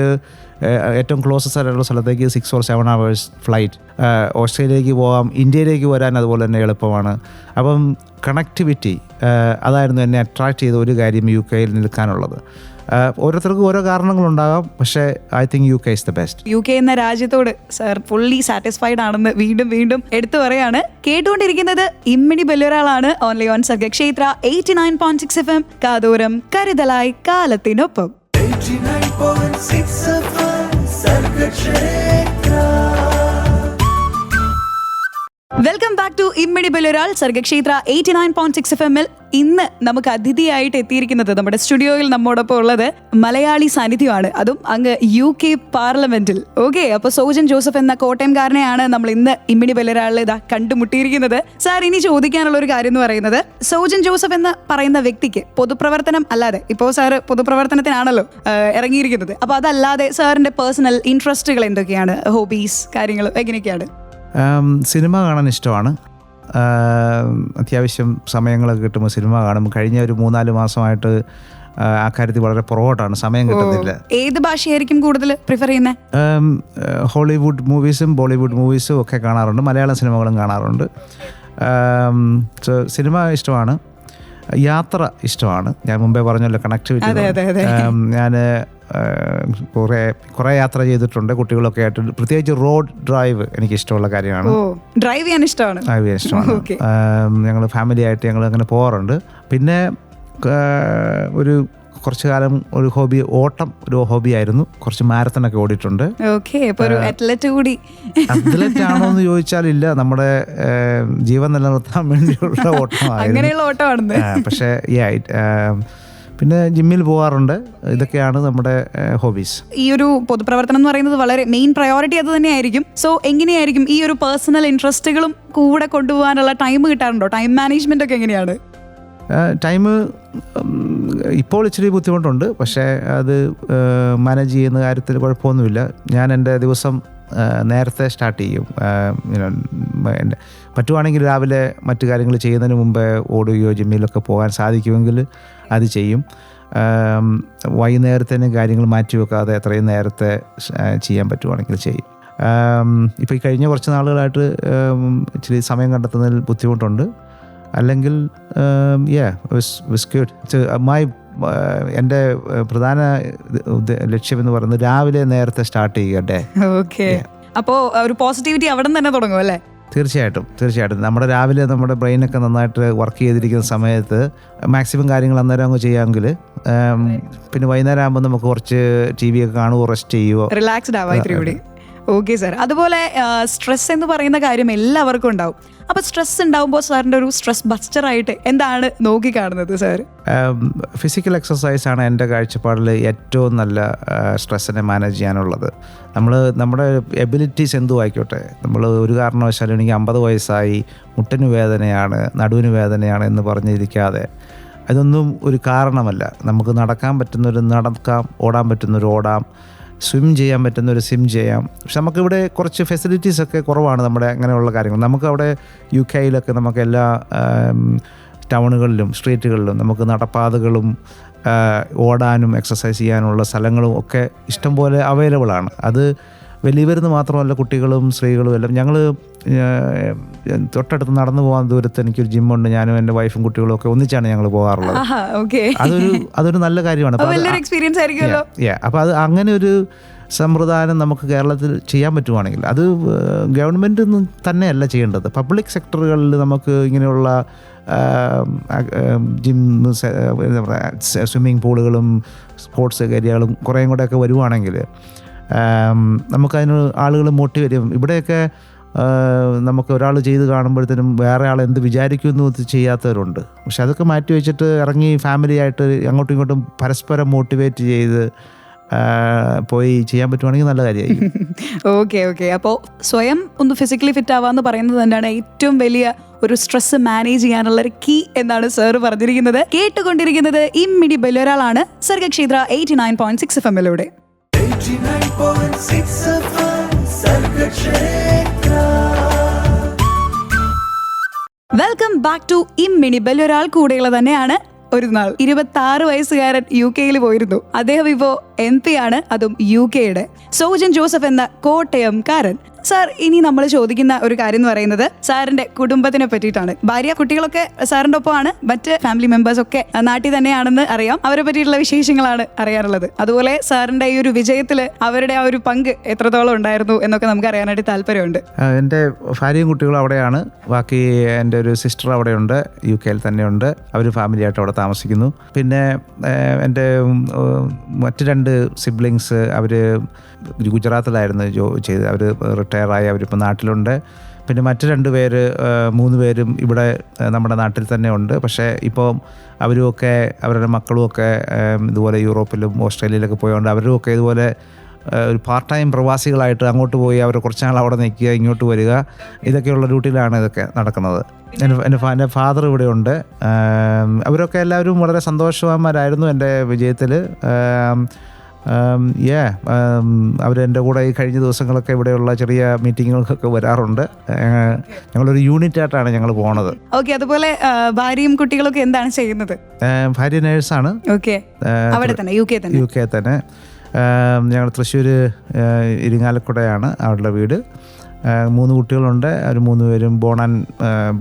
ഏറ്റവും ക്ലോസസ്റ്റ് ആയിട്ടുള്ള സ്ഥലത്തേക്ക് 6 or 7 hours ഫ്ലൈറ്റ്. ഓസ്ട്രേലിയയിലേക്ക് പോകാം, ഇന്ത്യയിലേക്ക് വരാൻ അതുപോലെ തന്നെ എളുപ്പമാണ്. അപ്പം കണക്ടിവിറ്റി അതായിരുന്നു എന്നെ അട്രാക്റ്റ് ചെയ്ത ഒരു കാര്യം UK നിൽക്കാനുള്ളത്. ഓരോരുത്തർക്കും ഓരോ കാരണങ്ങളുണ്ടാകാം, പക്ഷേ I think UK is the best. UK എന്ന രാജ്യത്തോട് സർ ഫുള്ളി സാറ്റിസ്ഫൈഡ് ആണെന്ന് വീണ്ടും വീണ്ടും എടുത്തു പറയാണ്. കേട്ടുകൊണ്ടിരിക്കുന്നത് ഇമ്മിണി ബല്യൊരാളാണ്. Only on Sargakshetra 89.6 FM. കാതോരം കരുതലായി കാലത്തിനൊപ്പം. 89.6 FM Sargakshetra. Welcome back to ഇമ്മിണി ബല്യൊരാൾ സർഗക്ഷേത്ര 89.6 FM. ഇന്ന് നമുക്ക് അതിഥിയായിട്ട് എത്തിയിരിക്കുന്നത് നമ്മുടെ സ്റ്റുഡിയോയിൽ നമ്മോടൊപ്പം ഉള്ളത് മലയാളി സാന്നിധ്യമാണ്, അതും അങ്ങ് UK പാർലമെന്റിൽ. ഓക്കെ, അപ്പൊ സോജൻ ജോസഫ് എന്ന കോട്ടയംകാരനെയാണ് നമ്മൾ ഇന്ന് ഇമ്മിണി ബല്യൊരാളിൽ ഇതാ കണ്ടുമുട്ടിയിരിക്കുന്നത്. സാർ, ഇനി ചോദിക്കാനുള്ള ഒരു കാര്യം എന്ന് പറയുന്നത്, സോജൻ ജോസഫ് എന്ന് പറയുന്ന വ്യക്തിക്ക് പൊതുപ്രവർത്തനം അല്ലാതെ, ഇപ്പോൾ സാറ് പൊതുപ്രവർത്തനത്തിനാണല്ലോ ഇറങ്ങിയിരിക്കുന്നത്, അപ്പൊ അതല്ലാതെ സാറിന്റെ പേഴ്സണൽ ഇൻട്രസ്റ്റുകൾ എന്തൊക്കെയാണ്, ഹോബീസ്, കാര്യങ്ങൾ എങ്ങനെയൊക്കെയാണ്? സിനിമ കാണാൻ ഇഷ്ടമാണ്. അത്യാവശ്യം സമയങ്ങളൊക്കെ കിട്ടുമ്പോൾ സിനിമ കാണും. കഴിഞ്ഞ ഒരു 3-4 മാസമായിട്ട് ആ കാര്യത്തിൽ വളരെ പുറകോട്ടാണ്, സമയം കിട്ടുന്നില്ല. ഏത് ഭാഷയായിരിക്കും കൂടുതൽ പ്രിഫർ ചെയ്യുന്നത്? ഹോളിവുഡ് മൂവീസും ബോളിവുഡ് മൂവീസും ഒക്കെ കാണാറുണ്ട്, മലയാളം സിനിമകളും കാണാറുണ്ട്. സിനിമ ഇഷ്ടമാണ്, യാത്ര ഇഷ്ടമാണ്. ഞാൻ മുമ്പേ പറഞ്ഞല്ലോ കണക്ടിവിറ്റി. ഞാൻ കുറേ യാത്ര ചെയ്തിട്ടുണ്ട് കുട്ടികളൊക്കെ ആയിട്ട്. പ്രത്യേകിച്ച് റോഡ് ഡ്രൈവ് എനിക്ക് ഇഷ്ടമുള്ള കാര്യമാണ്. ഡ്രൈവ് ചെയ്യാൻ ഇഷ്ടമാണ്. ഞങ്ങൾ ഫാമിലി ആയിട്ട് ഞങ്ങൾ അങ്ങനെ പോകാറുണ്ട്. പിന്നെ ഒരു കുറച്ചു കാലം ഒരു ഓട്ടം ഒരു ഹോബി ആയിരുന്നു. കുറച്ച് മാരത്തണൊക്കെ ഓടിയിട്ടുണ്ട്. അത്ലറ്റ് ആണോ എന്ന് ചോദിച്ചാൽ ഇല്ല, നമ്മുടെ ജീവൻ നിലനിർത്താൻ വേണ്ടിയുള്ള ഓട്ടമായിരുന്നു. പക്ഷേ പിന്നെ ജിമ്മിൽ പോകാറുണ്ട്. ഇതൊക്കെയാണ് നമ്മുടെ ഹോബീസ്. ഈ ഒരു പൊതുപ്രവർത്തനം എന്ന് പറയുന്നത് വളരെ മെയിൻ പ്രയോറിറ്റി അത് തന്നെയായിരിക്കും. സോ എങ്ങനെയായിരിക്കും ഈ ഒരു പേഴ്സണൽ ഇൻട്രസ്റ്റുകളും കൂടെ കൊണ്ടുപോകാനുള്ള ടൈം കിട്ടാറുണ്ടോ? ടൈം മാനേജ്മെന്റ് ഒക്കെ എങ്ങനെയാണ്? ടൈം ഇപ്പോൾ ഇച്ചിരി ബുദ്ധിമുട്ടുണ്ട്, പക്ഷേ അത് മാനേജ് ചെയ്യുന്ന കാര്യത്തിൽ കുഴപ്പമൊന്നുമില്ല. ഞാൻ എൻ്റെ ദിവസം നേരത്തെ സ്റ്റാർട്ട് ചെയ്യും. പറ്റുവാണെങ്കിൽ രാവിലെ മറ്റു കാര്യങ്ങൾ ചെയ്യുന്നതിന് മുമ്പേ ഓടുകയോ ജിമ്മിലൊക്കെ പോകാൻ സാധിക്കുമെങ്കിൽ അത് ചെയ്യും. വൈകുന്നേരത്തേന് കാര്യങ്ങൾ മാറ്റി വെക്കാതെ എത്രയും നേരത്തെ ചെയ്യാൻ പറ്റുവാണെങ്കിൽ ചെയ്യും. ഇപ്പോൾ ഈ കഴിഞ്ഞ കുറച്ച് നാളുകളായിട്ട് ഇച്ചിരി സമയം കണ്ടെത്തുന്നതിൽ ബുദ്ധിമുട്ടുണ്ട്. അല്ലെങ്കിൽ എൻ്റെ പ്രധാന ലക്ഷ്യമെന്ന് പറയുന്നത് രാവിലെ നേരത്തെ സ്റ്റാർട്ട് ചെയ്യട്ടെ. ഓക്കെ, അപ്പോൾ ഒരു പോസിറ്റിവിറ്റി അവിടെ തന്നെ തുടങ്ങും അല്ലേ? തീർച്ചയായിട്ടും. നമ്മുടെ രാവിലെ നമ്മുടെ ബ്രെയിനൊക്കെ നന്നായിട്ട് വർക്ക് ചെയ്തിരിക്കുന്ന സമയത്ത് മാക്സിമം കാര്യങ്ങൾ അന്നേരം അങ്ങ് ചെയ്യാമെങ്കിൽ പിന്നെ വൈകുന്നേരം ആകുമ്പോൾ നമുക്ക് കുറച്ച് TV ഒക്കെ കാണുമോ, റെസ്റ്റ് ചെയ്യുമോ, റിലാക്സ്ഡ് ആവാം ഇത്തിരി കൂടി. ഓക്കെ സാർ, അതുപോലെ സ്ട്രെസ് എന്ന് പറയുന്ന കാര്യം എല്ലാവർക്കും ഉണ്ടാവും. അപ്പോൾ സ്ട്രെസ് ഉണ്ടാവുമ്പോൾ സാറിൻ്റെ ഒരു സ്ട്രെസ് ബസ്റ്ററായിട്ട് എന്താണ് നോക്കിക്കാണുന്നത് സാർ? ഫിസിക്കൽ എക്സസൈസാണ് എൻ്റെ കാഴ്ചപ്പാടിൽ ഏറ്റവും നല്ല സ്ട്രെസ്സിനെ മാനേജ് ചെയ്യാനുള്ളത്. നമ്മുടെ എബിലിറ്റീസ് എന്തും ആയിക്കോട്ടെ, നമ്മൾ ഒരു കാരണവശാലും എനിക്ക് 50 വയസ്സായി മുട്ടിന് വേദനയാണ്, നടുവിന് വേദനയാണ് എന്ന് പറഞ്ഞിരിക്കാതെ, അതൊന്നും ഒരു കാരണമല്ല. നമുക്ക് നടക്കാൻ പറ്റുന്നൊരു നടക്കാം, ഓടാൻ പറ്റുന്നൊരു ഓടാം, സ്വിം ചെയ്യാൻ പറ്റുന്നൊരു സ്വിം ചെയ്യാം. പക്ഷെ നമുക്കിവിടെ കുറച്ച് ഫെസിലിറ്റീസൊക്കെ കുറവാണ് നമ്മുടെ അങ്ങനെയുള്ള കാര്യങ്ങൾ. നമുക്കവിടെ UK-യിലൊക്കെ നമുക്ക് എല്ലാ ടൗണുകളിലും സ്ട്രീറ്റുകളിലും നമുക്ക് നടപ്പാതകളും ഓടാനും എക്സസൈസ് ചെയ്യാനുള്ള സ്ഥലങ്ങളും ഒക്കെ ഇഷ്ടംപോലെ അവൈലബിൾ ആണ്. അത് വലിയവരെന്ന് മാത്രമല്ല, കുട്ടികളും സ്ത്രീകളും എല്ലാം. ഞങ്ങൾ തൊട്ടടുത്ത് നടന്നു പോകാൻ ദൂരത്ത് എനിക്കൊരു ജിമ്മുണ്ട്. ഞാനും എൻ്റെ വൈഫും കുട്ടികളും ഒക്കെ ഒന്നിച്ചാണ് ഞങ്ങൾ പോകാറുള്ളത്. അതൊരു നല്ല കാര്യമാണ്. അപ്പോൾ അത് അങ്ങനെ ഒരു സമ്പ്രദായം നമുക്ക് കേരളത്തിൽ ചെയ്യാൻ പറ്റുവാണെങ്കിൽ, അത് ഗവൺമെൻറ് തന്നെയല്ല ചെയ്യേണ്ടത്, പബ്ലിക് സെക്ടറുകളിൽ നമുക്ക് ഇങ്ങനെയുള്ള ജിം, എന്താ പറയുക, സ്വിമ്മിംഗ് പൂളുകളും സ്പോർട്സ് ഏരിയകളും കുറേയും കൂടെയൊക്കെ വരുവാണെങ്കിൽ നമുക്കതിന് ആളുകൾ മോട്ടിവേറ്റ് ചെയ്യും. ഇവിടെയൊക്കെ നമുക്ക് ഒരാൾ ചെയ്ത് കാണുമ്പോഴത്തേനും വേറെ ആൾ എന്ത് വിചാരിക്കുമെന്ന് ചെയ്യാത്തവരുണ്ട്. പക്ഷെ അതൊക്കെ മാറ്റി വെച്ചിട്ട് ഇറങ്ങി ഫാമിലി ആയിട്ട് അങ്ങോട്ടും ഇങ്ങോട്ടും പരസ്പരം മോട്ടിവേറ്റ് ചെയ്ത് പോയി ചെയ്യാൻ പറ്റുവാണെങ്കിൽ നല്ല കാര്യമായിരിക്കും. ഓക്കെ, അപ്പോൾ സ്വയം ഒന്ന് ഫിസിക്കലി ഫിറ്റ് ആവാന്ന് പറയുന്നത് തന്നെയാണ് ഏറ്റവും വലിയ ഒരു സ്ട്രെസ് മാനേജ് ചെയ്യാനുള്ള ഒരു കീ എന്നാണ് സാർ പറഞ്ഞിരിക്കുന്നത്. കേട്ടുകൊണ്ടിരിക്കുന്നത് ഇമ്മിണി ബല്യൊരാളാണ് സർഗക്ഷേത്ര 89.6 FM-ലൂടെ. 89.6 FM Sargakshetra. Welcome back to ഇമ്മിണി ബല്യൊരാൾ. കൂടെയുള്ള തന്നെയാണ് ഒരു നാൾ 26 വയസ്സുകാരൻ UK-യിൽ പോയിരുന്നു. അദ്ദേഹം ഇപ്പോൾ MP ആണ്, അതും UK-യുടെ. സോജൻ ജോസഫ് എന്ന കോട്ടയംകാരൻ. സാർ, ഇനി നമ്മൾ ചോദിക്കുന്ന ഒരു കാര്യം എന്ന് പറയുന്നത് സാറിന്റെ കുടുംബത്തിനെ പറ്റിയിട്ടാണ്. ഭാര്യ, കുട്ടികളൊക്കെ സാറിന്റെ ഒപ്പമാണ്, മറ്റ് ഫാമിലി മെമ്പേഴ്സ് ഒക്കെ നാട്ടിൽ തന്നെയാണെന്ന് അറിയാം. അവരെ പറ്റിയിട്ടുള്ള വിശേഷങ്ങളാണ് അറിയാറുള്ളത്. അതുപോലെ സാറിന്റെ ഈ ഒരു വിജയത്തിൽ അവരുടെ ആ ഒരു പങ്ക് എത്രത്തോളം ഉണ്ടായിരുന്നു എന്നൊക്കെ നമുക്ക് അറിയാനായിട്ട് താല്പര്യമുണ്ട്. എൻ്റെ ഭാര്യയും കുട്ടികളും അവിടെയാണ്. ബാക്കി എൻ്റെ ഒരു സിസ്റ്റർ അവിടെയുണ്ട്, UK-യിൽ തന്നെയുണ്ട്. അവർ ഫാമിലിയായിട്ട് അവിടെ താമസിക്കുന്നു. പിന്നെ എൻ്റെ മറ്റ് 2 സിബ്ലിങ്സ് അവർ ഗുജറാത്തിലായിരുന്നു ചെയ്ത്. അവർ റിട്ടയറായി, അവരിപ്പോൾ നാട്ടിലുണ്ട്. പിന്നെ മറ്റ് 2 പേര് 3 പേരും ഇവിടെ നമ്മുടെ നാട്ടിൽ തന്നെ ഉണ്ട്. പക്ഷേ ഇപ്പോൾ അവരുമൊക്കെ അവരുടെ മക്കളുമൊക്കെ ഇതുപോലെ യൂറോപ്പിലും ഓസ്ട്രേലിയയിലൊക്കെ പോയതുകൊണ്ട് അവരുമൊക്കെ ഇതുപോലെ ഒരു പാർട്ട് ടൈം പ്രവാസികളായിട്ട് അങ്ങോട്ട് പോയി അവർ കുറച്ച് നാൾ അവിടെ നിൽക്കുക, ഇങ്ങോട്ട് വരിക, ഇതൊക്കെയുള്ള ഡ്യൂട്ടിയിലാണ് ഇതൊക്കെ നടക്കുന്നത്. എൻ്റെ ഫാദർ ഇവിടെ ഉണ്ട്. അവരൊക്കെ എല്ലാവരും വളരെ സന്തോഷവാന്മാരായിരുന്നു എൻ്റെ വിജയത്തിൽ. അവരെൻ്റെ കൂടെ ഈ കഴിഞ്ഞ ദിവസങ്ങളൊക്കെ ഇവിടെയുള്ള ചെറിയ മീറ്റിങ്ങുകൾക്കൊക്കെ വരാറുണ്ട്. ഞങ്ങളൊരു യൂണിറ്റ് ആയിട്ടാണ് ഞങ്ങൾ പോണത്. ഓക്കെ. അതുപോലെ ഭാര്യയും കുട്ടികളൊക്കെ എന്താണ് ചെയ്യുന്നത്? ഭാര്യ നേഴ്സാണ്. ഓക്കെ. അവിടെ തന്നെ UK തന്നെ. ഞങ്ങൾ തൃശ്ശൂർ ഇരിങ്ങാലക്കുടയാണ് അവരുടെ വീട്. 3 കുട്ടികളുണ്ട്. അവർ 3 പേരും born and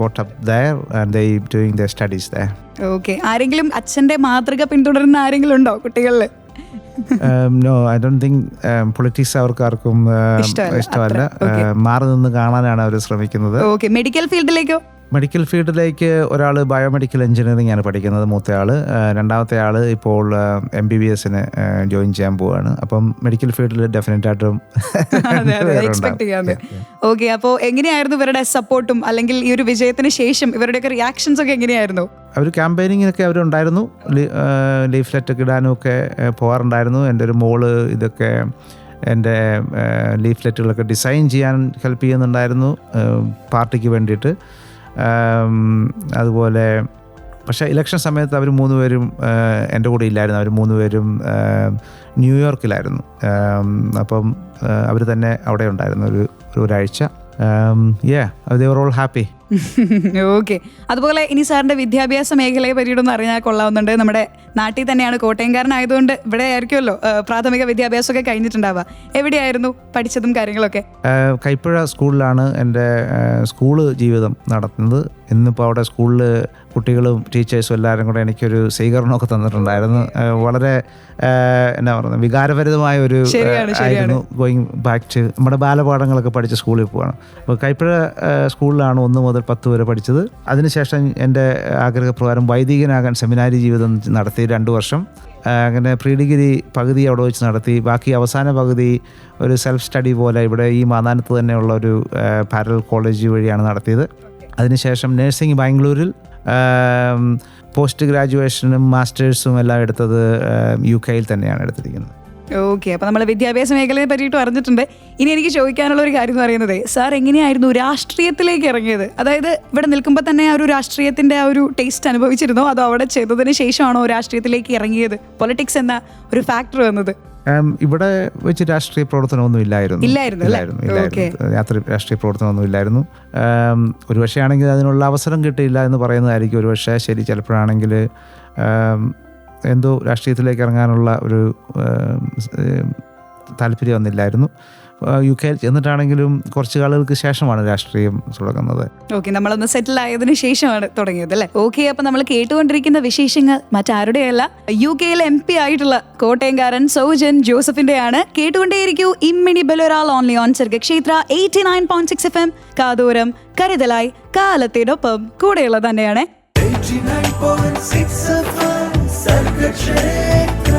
brought up there and they doing the studies there. Okay. ആരെങ്കിലും അച്ഛൻ്റെ മാതൃക പിന്തുടരുന്ന ആരെങ്കിലും ഉണ്ടോ കുട്ടികളിൽ? No, I don't think politics അവർക്കാർക്കും ഇഷ്ടമല്ല. മാറി നിന്ന് കാണാനാണ് അവർ ശ്രമിക്കുന്നത്. ഓക്കെ. മെഡിക്കൽ ഫീൽഡിലേക്കോ? മെഡിക്കൽ ഫീൽഡിലേക്ക് ഒരാൾ ബയോമെഡിക്കൽ എഞ്ചിനീയറിംഗ് ആണ് പഠിക്കുന്നത്, മൂത്തയാൾ. രണ്ടാമത്തെ ആൾ ഇപ്പോൾ MBBS-ന് ജോയിൻ ചെയ്യാൻ പോവുകയാണ്. അപ്പം മെഡിക്കൽ ഫീൽഡിൽ ഡെഫിനറ്റ് ആയിട്ടും എക്സ്പെക്ട് ചെയ്യാതെ. ഓക്കെ. അപ്പോൾ എങ്ങനെയായിരുന്നു ഇവരുടെ സപ്പോർട്ടും അല്ലെങ്കിൽ ഈ ഒരു വിജയത്തിന് ശേഷം ഇവരുടെയൊക്കെ റിയാക്ഷൻസ് ഒക്കെ എങ്ങനെയായിരുന്നു? അവർ ക്യാമ്പയിനിങ്ങിനൊക്കെ അവരുണ്ടായിരുന്നു. ലീഫ്ലെറ്റൊക്കെ ഇടാനും ഒക്കെ പോകാറുണ്ടായിരുന്നു. എൻ്റെ ഒരു മോള് ഇതൊക്കെ എൻ്റെ ലീഫ്ലെറ്റുകളൊക്കെ ഡിസൈൻ ചെയ്യാൻ ഹെൽപ്പ് ചെയ്യുന്നുണ്ടായിരുന്നു പാർട്ടിക്ക് വേണ്ടിയിട്ട്. അതുപോലെ പക്ഷേ ഇലക്ഷൻ സമയത്ത് അവർ 3 പേരും എൻ്റെ കൂടെ ഇല്ലായിരുന്നു. അവർ 3 പേരും ന്യൂയോർക്കിലായിരുന്നു. അപ്പം അവർ തന്നെ അവിടെ ഉണ്ടായിരുന്നു ഒരാഴ്ച. they were all happy. Okay. അതുപോലെ ഇനി സാറിന്റെ വിദ്യാഭ്യാസ മേഖലയെ പറ്റിയിട്ടൊന്നും അറിഞ്ഞാൽ കൊള്ളാവുന്നുണ്ട്. നമ്മുടെ നാട്ടിൽ തന്നെയാണ്, കോട്ടയംകാരനായതുകൊണ്ട് ഇവിടെ ആയിരിക്കുമല്ലോ പ്രാഥമിക വിദ്യാഭ്യാസമൊക്കെ കഴിഞ്ഞിട്ടുണ്ടാവുക. എവിടെയായിരുന്നു പഠിച്ചതും കാര്യങ്ങളൊക്കെ? കൈപ്പുഴ സ്കൂളിലാണ് എൻ്റെ സ്കൂള് ജീവിതം നടത്തുന്നത്. ഇന്നിപ്പോൾ അവിടെ സ്കൂളിൽ കുട്ടികളും ടീച്ചേഴ്സും എല്ലാവരും കൂടെ എനിക്കൊരു സ്വീകരണമൊക്കെ തന്നിട്ടുണ്ടായിരുന്നു. വളരെ എന്നാ പറയുന്നത്, വികാരഭരിതമായ ഒരു ആയിരുന്നു. ഗോയിങ് ബാക്ക് ടു നമ്മുടെ ബാലപാഠങ്ങളൊക്കെ പഠിച്ച സ്കൂളിൽ പോവാണ്. അപ്പോൾ കൈപ്പുഴ സ്കൂളിലാണ് 1 മുതൽ 10 വരെ പഠിച്ചത്. അതിനുശേഷം എൻ്റെ ആഗ്രഹപ്രകാരം വൈദികനാകാൻ സെമിനാരി ജീവിതം നടത്തി 2 വർഷം. അങ്ങനെ പ്രീ ഡിഗ്രി പകുതി അവിടെ വെച്ച് നടത്തി. ബാക്കി അവസാന പകുതി ഒരു സെൽഫ് സ്റ്റഡി പോലെ ഇവിടെ ഈ മാതാനത്ത് തന്നെയുള്ള ഒരു പാരലൽ കോളേജ് വഴിയാണ് നടത്തിയത്. അതിനുശേഷം നഴ്സിംഗ് ബാംഗ്ലൂരിൽ, പോസ്റ്റ് ഗ്രാജുവേഷനും മാസ്റ്റേഴ്സും എല്ലാം എടുത്തത് UK-യിൽ തന്നെയാണ് എടുത്തിരിക്കുന്നത്. ഓക്കെ. അപ്പോൾ നമ്മൾ വിദ്യാഭ്യാസ മേഖലയെ പറ്റിയിട്ട് പറഞ്ഞിട്ടുണ്ട്. ഇനി എനിക്ക് ചോദിക്കാനുള്ള ഒരു കാര്യം എന്ന് പറയുന്നത്, സാർ എങ്ങനെയായിരുന്നു രാഷ്ട്രീയത്തിലേക്ക് ഇറങ്ങിയത്? അതായത് ഇവിടെ നിൽക്കുമ്പോൾ തന്നെ ആ ഒരു രാഷ്ട്രീയത്തിൻ്റെ ആ ഒരു ടേസ്റ്റ് അനുഭവിച്ചിരുന്നോ, അതോ അവിടെ ചെയ്തതിന് ശേഷമാണോ രാഷ്ട്രീയത്തിലേക്ക് ഇറങ്ങിയത്? പൊളിറ്റിക്സ് എന്ന ഒരു ഫാക്ടർ വന്നത്? ഇവിടെ വെച്ച് രാഷ്ട്രീയ പ്രവർത്തനമൊന്നും ഇല്ലായിരുന്നു. രാഷ്ട്രീയ പ്രവർത്തനമൊന്നും ഇല്ലായിരുന്നു. ഒരുപക്ഷെ ആണെങ്കിൽ അതിനുള്ള അവസരം കിട്ടിയില്ല എന്ന് പറയുന്നതായിരിക്കും ഒരുപക്ഷെ ശരി. ചിലപ്പോഴാണെങ്കിൽ എന്തോ രാഷ്ട്രീയത്തിലേക്ക് ഇറങ്ങാനുള്ള ഒരു താല്പര്യം ഒന്നില്ലായിരുന്നു. UK ചെന്നിട്ടാണെങ്കിലും കുറച്ച് കാലങ്ങൾക്ക് ശേഷമാണ് രാഷ്ട്രീയം തുടങ്ങുന്നത്. ഓക്കെ. നമ്മളൊന്ന് സെറ്റിൽ ആയതിനു ശേഷമാണ് തുടങ്ങിയത് അല്ലേ? ഓക്കെ. അപ്പം നമ്മൾ കേട്ടുകൊണ്ടിരിക്കുന്ന വിശേഷങ്ങൾ മറ്റാരുടെയല്ല, UK-യിലെ MP ആയിട്ടുള്ള കോട്ടയംകാരൻ സോജൻ ജോസഫിന്റെയാണ്. കേട്ടുകൊണ്ടേയിരിക്കൂ ഇമ്മിണി ബെലൊരാൾ ഓൺലി ഓൺ സർഗക്ഷേത്ര 89.6 FM. കാതോരം കരുതലായി കാലത്തിനൊപ്പം കൂടെയുള്ള തന്നെയാണ് 89.6 FM Sargakshetra.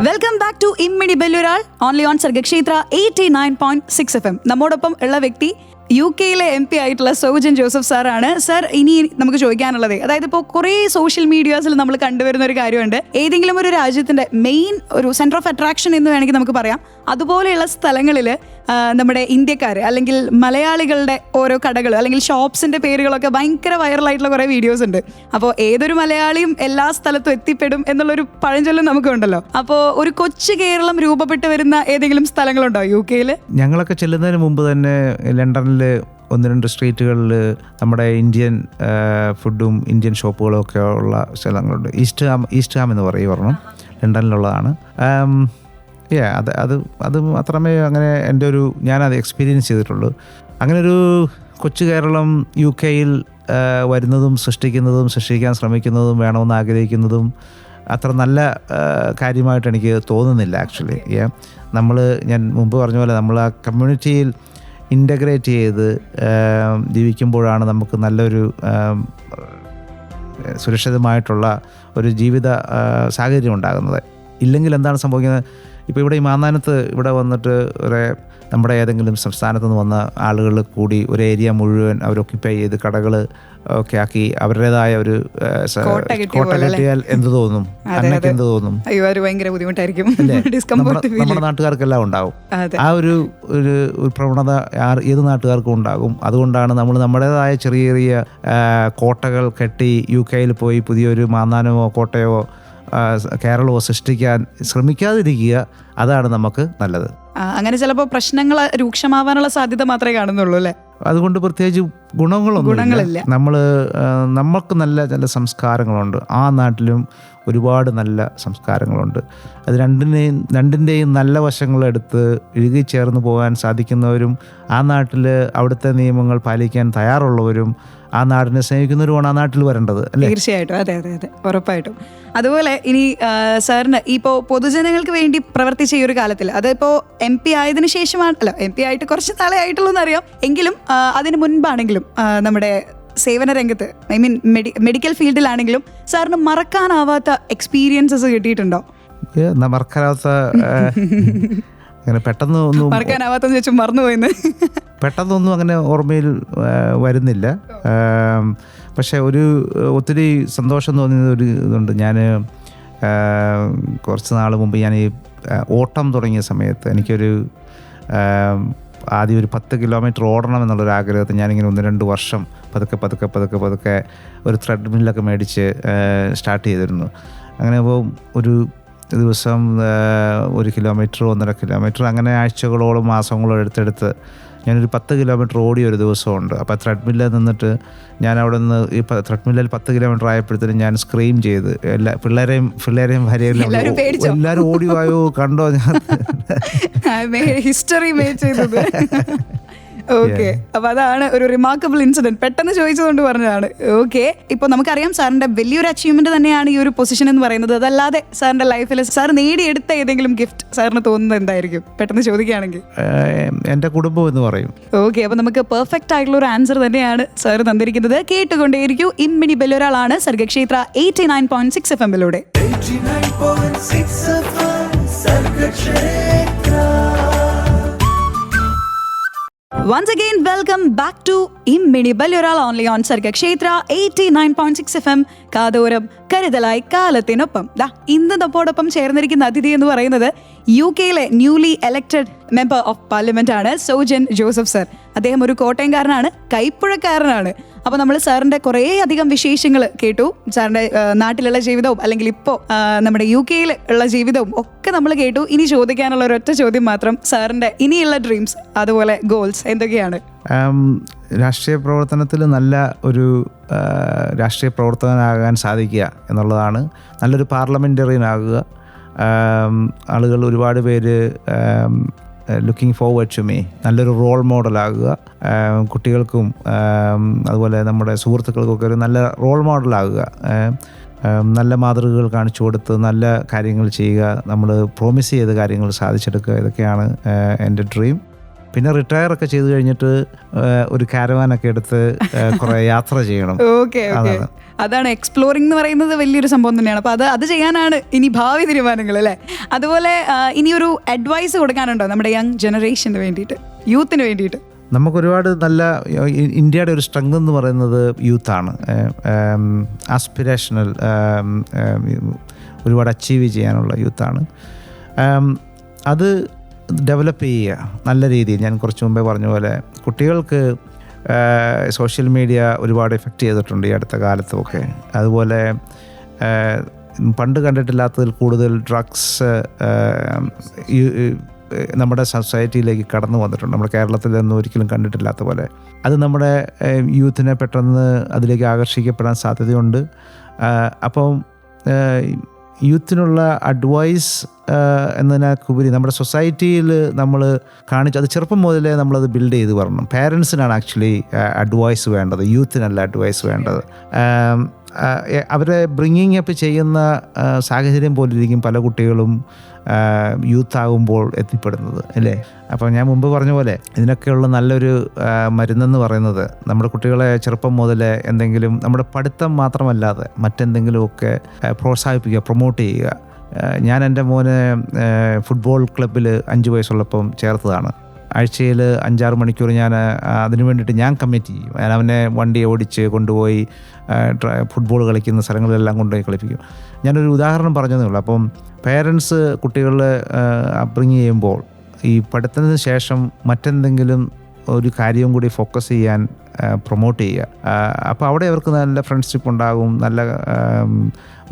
Welcome back to ഇമ്മിണി ബെല്ലുരാൾ ഓൺലി ഓൺ സർഗക്ഷേത്ര 89.6 FM. നമ്മോടൊപ്പം ഉള്ള വ്യക്തി UK-യിലെ MP ആയിട്ടുള്ള സോജൻ ജോസഫ് സാറാണ്. സാർ, ഇനി നമുക്ക് ചോദിക്കാനുള്ളത്, അതായത് ഇപ്പോൾ കുറേ സോഷ്യൽ മീഡിയാസിൽ നമ്മൾ കണ്ടുവരുന്ന ഒരു കാര്യമുണ്ട്, ഏതെങ്കിലും ഒരു രാജ്യത്തിന്റെ മെയിൻ ഒരു സെന്റർ ഓഫ് അട്രാക്ഷൻ എന്ന് വേണമെങ്കിൽ നമുക്ക് പറയാം, അതുപോലെയുള്ള സ്ഥലങ്ങളിൽ നമ്മുടെ ഇന്ത്യക്കാർ അല്ലെങ്കിൽ മലയാളികളുടെ ഓരോ കടകൾ അല്ലെങ്കിൽ ഷോപ്സിന്റെ പേരുകളൊക്കെ ഭയങ്കര വൈറലായിട്ടുള്ള കുറേ വീഡിയോസ് ഉണ്ട്. അപ്പോൾ ഏതൊരു മലയാളിയും എല്ലാ സ്ഥലത്തും എത്തിപ്പെടും എന്നുള്ളൊരു പഴഞ്ചൊല്ലും നമുക്കുണ്ടല്ലോ. അപ്പോൾ ഒരു കൊച്ചു കേരളം രൂപപ്പെട്ട് വരുന്ന ഏതെങ്കിലും സ്ഥലങ്ങളുണ്ടോ UK-യിൽ? ഞങ്ങളൊക്കെ ചെല്ലുന്നതിന് മുമ്പ് തന്നെ ലണ്ടനിൽ 2 സ്ട്രീറ്റുകളിൽ നമ്മുടെ ഇന്ത്യൻ ഫുഡും ഇന്ത്യൻ ഷോപ്പുകളും ഒക്കെ ഉള്ള സ്ഥലങ്ങളുണ്ട്. ഈസ്റ്റ് ഹാം എന്ന് പറയും പറഞ്ഞു, ലണ്ടനിലുള്ളതാണ്. അത് മാത്രമേ അങ്ങനെ ഞാനത് എക്സ്പീരിയൻസ് ചെയ്തിട്ടുള്ളൂ. അങ്ങനൊരു കൊച്ചു കേരളം UK-യിൽ വരുന്നതും സൃഷ്ടിക്കാൻ ശ്രമിക്കുന്നതും വേണമെന്ന് ആഗ്രഹിക്കുന്നതും അത്ര നല്ല കാര്യമായിട്ട് എനിക്ക് തോന്നുന്നില്ല ആക്ച്വലി. ഞാൻ മുമ്പ് പറഞ്ഞ പോലെ നമ്മൾ ആ കമ്മ്യൂണിറ്റിയിൽ ഇൻ്റഗ്രേറ്റ് ചെയ്ത് ജീവിക്കുമ്പോഴാണ് നമുക്ക് നല്ലൊരു സുരക്ഷിതമായിട്ടുള്ള ഒരു ജീവിത സാഹചര്യം ഉണ്ടാകുന്നത്. ഇല്ലെങ്കിൽ എന്താണ് സംഭവിക്കുന്നത്? ഇപ്പോൾ ഇവിടെ ഈ മാന്നാനത്ത് ഇവിടെ വന്നിട്ട് നമ്മുടെ ഏതെങ്കിലും സംസ്ഥാനത്ത് നിന്ന് വന്ന ആളുകൾ കൂടി ഒരു ഏരിയ മുഴുവൻ അവർ ഒക്യുപ്പൈ ചെയ്ത് കടകൾ ഒക്കെ ആക്കി അവരുടേതായ ഒരു കോട്ട കെട്ടിയാൽ എന്ത് തോന്നും? അന്നൊക്കെ എന്ത് തോന്നും? ബുദ്ധിമുട്ടായിരിക്കും. നമ്മുടെ നാട്ടുകാർക്കെല്ലാം ഉണ്ടാവും ആ ഒരു പ്രവണത. ഏത് നാട്ടുകാർക്കും ഉണ്ടാകും. അതുകൊണ്ടാണ് നമ്മൾ നമ്മുടേതായ ചെറിയ ചെറിയ കോട്ടകൾ കെട്ടി UK-യിൽ പോയി പുതിയൊരു മാന്നാനമോ കോട്ടയോ കേരളമോ സൃഷ്ടിക്കാൻ ശ്രമിക്കാതിരിക്കുക. അതാണ് നമുക്ക് നല്ലത്. അങ്ങനെ ചിലപ്പോൾ പ്രശ്നങ്ങൾ രൂക്ഷമാവാനുള്ള സാധ്യത മാത്രമേ കാണുന്നുള്ളൂ അല്ലേ? അതുകൊണ്ട് പ്രത്യേകിച്ച് ഗുണങ്ങളൊന്നുമില്ല. നമ്മൾക്ക് നല്ല സംസ്കാരങ്ങളുണ്ട്. ആ നാട്ടിലും ഒരുപാട് നല്ല സംസ്കാരങ്ങളുണ്ട്. അത് രണ്ടിൻ്റെയും നല്ല വശങ്ങളെടുത്ത് ഇഴുകിച്ചേർന്ന് പോകാൻ സാധിക്കുന്നവരും ആ നാട്ടിൽ അവിടുത്തെ നിയമങ്ങൾ പാലിക്കാൻ തയ്യാറുള്ളവരും ആ നാടിനെ സ്നേഹിക്കുന്നവരുമാണ് ആ നാട്ടിൽ വരേണ്ടത് അല്ലേ? തീർച്ചയായിട്ടും. അതെ ഉറപ്പായിട്ടും. അതുപോലെ ഇനി സാറിന് ഇപ്പോൾ പൊതുജനങ്ങൾക്ക് വേണ്ടി പ്രവർത്തിച്ച ഈ ഒരു കാലത്തിൽ, അതിപ്പോൾ MP ആയതിനു ശേഷമാണ്, MP ആയിട്ട് കുറച്ച് നാളെ ആയിട്ടുള്ളൂ എന്നറിയാം, എങ്കിലും അതിന് മുൻപാണെങ്കിലും നമ്മുടെ സേവന രംഗത്ത് മെഡിക്കൽ ഫീൽഡിലാണെങ്കിലും സാറിന് മറക്കാനാവാത്ത എക്സ്പീരിയൻസസ് കിട്ടിയിട്ടുണ്ടോ? മറക്കാനാവാത്ത അങ്ങനെ മറക്കാനാവാത്തെന്ന് വെച്ചാൽ മറന്നുപോയെന്ന് പെട്ടെന്നൊന്നും അങ്ങനെ ഓർമ്മയിൽ വരുന്നില്ല. പക്ഷെ ഒത്തിരി സന്തോഷം തോന്നിയത് ഒരു ഇതുണ്ട്. ഞാൻ കുറച്ച് നാൾ മുമ്പ് ഞാൻ ഈ ഓട്ടം തുടങ്ങിയ സമയത്ത് എനിക്കൊരു ആദ്യം ഒരു 10 കിലോമീറ്റർ ഓടണം എന്നുള്ളൊരു ആഗ്രഹത്തിൽ ഞാനിങ്ങനെ 1-2 വർഷം പതുക്കെ ഒരു ത്രെഡ് മില്ലൊക്കെ മേടിച്ച് സ്റ്റാർട്ട് ചെയ്തിരുന്നു. അങ്ങനെ അപ്പോൾ ഒരു ദിവസം 1 കിലോമീറ്റർ 1.5 കിലോമീറ്റർ അങ്ങനെ ആഴ്ചകളോളം മാസങ്ങളോ എടുത്തെടുത്ത് ഞാനൊരു 10 കിലോമീറ്റർ ഓടിയ ഒരു ദിവസമുണ്ട്. അപ്പോൾ ത്രെഡ് മില്ലിൽ നിന്നിട്ട് ഞാൻ അവിടെ നിന്ന് ഈ ത്രെഡ് മില്ലിൽ 10 കിലോമീറ്റർ ആയപ്പോഴത്തേനും ഞാൻ സ്ക്രീം ചെയ്ത് പിള്ളേരെയും ഭാര്യയെല്ലാം എല്ലാവരും ഓടിവായോ കണ്ടോ ഞാൻ ഹിസ്റ്ററി മേക്ക് ചെയ്തത്. ഓക്കെ, അപ്പൊ അതാണ് ഒരു റിമാർക്കബിൾ ഇൻസിഡന്റ്. പെട്ടെന്ന് ചോദിച്ചതുകൊണ്ട് പറഞ്ഞതാണ്. ഓക്കെ, ഇപ്പൊ നമുക്കറിയാം സാറിന്റെ വലിയൊരു അച്ചീവ്മെന്റ് തന്നെയാണ് ഈ ഒരു പൊസിഷൻ എന്ന് പറയുന്നത്. അതല്ലാതെ സാറിന്റെ ലൈഫിൽ സാർ നേടിയെടുത്ത ഏതെങ്കിലും ഗിഫ്റ്റ് സാറിന് തോന്നുന്നത് എന്തായിരിക്കും പെട്ടെന്ന് ചോദിക്കുകയാണെങ്കിൽ? എന്റെ കുടുംബം എന്ന് പറയും. ഓക്കെ, അപ്പൊ നമുക്ക് പെർഫെക്റ്റ് ആയിട്ടുള്ള ഒരു ആൻസർ തന്നെയാണ് സാർ തന്നിരിക്കുന്നത്. കേട്ടുകൊണ്ടേയിരിക്കൂ. ഇൻമിനി ബെല്ലൊരാളാണ് Sargakshetra 89.6 FM-ലൂടെ. Once again, welcome back to Immini Balyoral only on Sargakshetra 89.6 FM. കാതോരം കരുതലായി കാലത്തിനൊപ്പം. ഇന്ന് നമ്മോടൊപ്പം ചേർന്നിരിക്കുന്ന അതിഥി എന്ന് പറയുന്നത് UK-യിലെ newly elected member of parliament ആണ് സോജൻ ജോസഫ് സർ. അദ്ദേഹം ഒരു കോട്ടയംകാരനാണ്, കൈപ്പുഴക്കാരനാണ്. അപ്പോൾ നമ്മൾ സാറിൻ്റെ കുറേ അധികം വിശേഷങ്ങൾ കേട്ടു. സാറിൻ്റെ നാട്ടിലുള്ള ജീവിതവും അല്ലെങ്കിൽ ഇപ്പോൾ നമ്മുടെ UK-യിൽ ഉള്ള ജീവിതവും ഒക്കെ നമ്മൾ കേട്ടു. ഇനി ചോദിക്കാനുള്ള ഒരൊറ്റ ചോദ്യം മാത്രം, സാറിൻ്റെ ഇനിയുള്ള ഡ്രീംസ് അതുപോലെ ഗോൾസ് എന്തൊക്കെയാണ്? രാഷ്ട്രീയ പ്രവർത്തനത്തിൽ നല്ല ഒരു രാഷ്ട്രീയ പ്രവർത്തകനാകാൻ സാധിക്കുക എന്നുള്ളതാണ്. നല്ലൊരു പാർലമെൻറ്ററിയനാകുക. ആളുകൾ ഒരുപാട് പേര് ലുക്കിംഗ് ഫോർവേഡ് ടു മീ. നല്ലൊരു റോൾ മോഡലാകുക. കുട്ടികൾക്കും അതുപോലെ നമ്മുടെ സുഹൃത്തുക്കൾക്കൊക്കെ ഒരു നല്ല റോൾ മോഡലാകുക. നല്ല മാതൃകകൾ കാണിച്ചു കൊടുത്ത് നല്ല കാര്യങ്ങൾ ചെയ്യുക. നമ്മൾ പ്രോമിസ് ചെയ്ത കാര്യങ്ങൾ സാധിച്ചെടുക്കുക. ഇതൊക്കെയാണ് എൻ്റെ ഡ്രീം. പിന്നെ റിട്ടയർ ഒക്കെ ചെയ്ത് കഴിഞ്ഞിട്ട് ഒരു കാരവാനൊക്കെ എടുത്ത് കുറെ യാത്ര ചെയ്യണം. ഓക്കെ, അതാണ് എക്സ്പ്ലോറിംഗ് എന്ന് പറയുന്നത് വലിയൊരു സംഭവം തന്നെയാണ്. അപ്പോൾ അത് ചെയ്യാനാണ് ഇനി ഭാവി തീരുമാനങ്ങൾ അല്ലേ? അതുപോലെ ഇനിയൊരു അഡ്വൈസ് കൊടുക്കാനുണ്ടോ നമ്മുടെ യങ് ജനറേഷന് വേണ്ടിയിട്ട്, യൂത്തിന് വേണ്ടിയിട്ട്? നമുക്കൊരുപാട് നല്ല ഇന്ത്യയുടെ ഒരു സ്ട്രെങ്ത് എന്ന് പറയുന്നത് യൂത്താണ്. ആസ്പിരേഷണൽ ഒരുപാട് അച്ചീവ് ചെയ്യാനുള്ള യൂത്താണ്. അത് ഡെവലപ്പ് ചെയ്യുക നല്ല രീതിയിൽ. ഞാൻ കുറച്ച് മുമ്പേ പറഞ്ഞ പോലെ കുട്ടികൾക്ക് സോഷ്യൽ മീഡിയ ഒരുപാട് എഫക്റ്റ് ചെയ്തിട്ടുണ്ട് ഈ അടുത്ത കാലത്തുമൊക്കെ. അതുപോലെ പണ്ട് കണ്ടിട്ടില്ലാത്തതിൽ കൂടുതൽ ഡ്രഗ്സ് നമ്മുടെ സൊസൈറ്റിയിലേക്ക് കടന്നു വന്നിട്ടുണ്ട്. നമ്മുടെ കേരളത്തിലൊന്നും ഒരിക്കലും കണ്ടിട്ടില്ലാത്ത പോലെ. അത് നമ്മുടെ യൂത്തിനെ പെട്ടെന്ന് അതിലേക്ക് ആകർഷിക്കപ്പെടാൻ സാധ്യതയുണ്ട്. അപ്പം യൂത്തിനുള്ള അഡ്വൈസ് എന്നതിനേക്കുപരി നമ്മുടെ സൊസൈറ്റിയിൽ നമ്മൾ കാണിച്ചു അത് ചെറുപ്പം മുതലേ നമ്മളത് ബിൽഡ് ചെയ്ത് വരണം. പാരൻസിനാണ് ആക്ച്വലി അഡ്വൈസ് വേണ്ടത്, യൂത്തിനല്ല അഡ്വൈസ് വേണ്ടത്. അവരെ ബ്രിങ്ങിങ് അപ്പ് ചെയ്യുന്ന സാഹചര്യം പോലിരിക്കും പല കുട്ടികളും യൂത്ത് ആകുമ്പോൾ എത്തിപ്പെടുന്നത്, അല്ലേ? അപ്പോൾ ഞാൻ മുമ്പ് പറഞ്ഞ പോലെ ഇതിനൊക്കെയുള്ള നല്ലൊരു മരുന്നെന്ന് പറയുന്നത് നമ്മുടെ കുട്ടികളെ ചെറുപ്പം മുതലേ എന്തെങ്കിലും നമ്മുടെ പഠിത്തം മാത്രമല്ലാതെ മറ്റെന്തെങ്കിലുമൊക്കെ പ്രോത്സാഹിപ്പിക്കുക, പ്രൊമോട്ട് ചെയ്യുക. ഞാൻ എൻ്റെ മോനെ ഫുട്ബോൾ ക്ലബ്ബിൽ 5 വയസ്സുള്ളപ്പം ചേർത്തതാണ്. ആഴ്ചയിൽ 5-6 മണിക്കൂർ ഞാൻ അതിനു വേണ്ടിയിട്ട് ഞാൻ കമ്മിറ്റ് ചെയ്യും. ഞാൻ അവനെ വണ്ടി ഓടിച്ച് കൊണ്ടുപോയി ഫുട്ബോൾ കളിക്കുന്ന സ്ഥലങ്ങളിലെല്ലാം കൊണ്ടുപോയി കളിപ്പിക്കും. ഞാനൊരു ഉദാഹരണം പറഞ്ഞതേ ഉള്ളൂ. അപ്പം പേരൻസ് കുട്ടികളെ അപ്ബ്രിങ് ചെയ്യുമ്പോൾ ഈ പഠിത്തത്തിന് ശേഷം മറ്റെന്തെങ്കിലും ഒരു കാര്യവും കൂടി ഫോക്കസ് ചെയ്യാൻ പ്രൊമോട്ട് ചെയ്യുക. അപ്പോൾ അവിടെ അവർക്ക് നല്ല ഫ്രണ്ട്ഷിപ്പ് ഉണ്ടാകും, നല്ല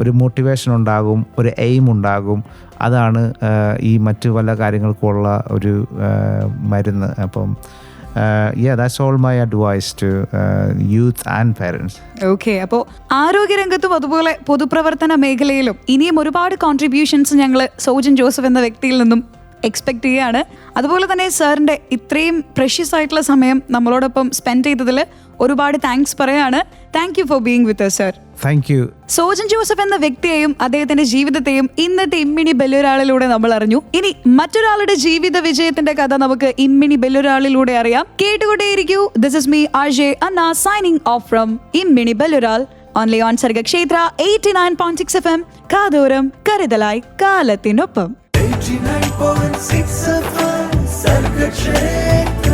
ഒരു മോട്ടിവേഷൻ ഉണ്ടാകും, ഒരു എയിം ഉണ്ടാകും. അതാണ് ഈ മറ്റു പല കാര്യങ്ങൾക്കുള്ള ഒരു മരുന്ന്. അപ്പം that's all my advice to youth and parents. Okay, അപ്പോൾ ആരോഗ്യരംഗത്തും അതുപോലെ പൊതുപ്രവർത്തന മേഖലയിലും ഇനിയും ഒരുപാട് കോൺട്രിബ്യൂഷൻസ് ഞങ്ങൾ സോജൻ ജോസഫ് എന്ന വ്യക്തിയിൽ നിന്നും എക്സ്പെക്ട് ചെയ്യുകയാണ്. അതുപോലെ തന്നെ സാറിൻ്റെ ഇത്രയും പ്രഷ്യസ് ആയിട്ടുള്ള സമയം നമ്മളോടൊപ്പം സ്പെൻഡ് ചെയ്തതിൽ ഒരുപാട് താങ്ക്സ് പറയാണ്. Thank you for being with us, sir. Thank you. Sojan Joseph എന്ന വ്യക്തിയെയും അദ്ദേഹത്തിന്റെ ജീവിതത്തെയും ഇന്നത്തെ ഇമ്മിണി ബെല്ലൊരാളിലൂടെ നമ്മൾ അറിഞ്ഞു. ഇനി മറ്റൊരാളുടെ ജീവിത വിജയത്തിന്റെ കഥ നമുക്ക് ഇമ്മിണി ബെല്ലൊരാളിലൂടെ അറിയാം. കേട്ടുകൊണ്ടേയിരിക്കൂ. This is me RJ Anna signing off from ഇമ്മിണി ബെല്ലൊരാൾ only on സർഗക്ഷേത്ര 89.6 FM. കാതോരം കരുതലായി കാലത്തിനൊപ്പം. 89.6 FM സർഗക്ഷേത്ര.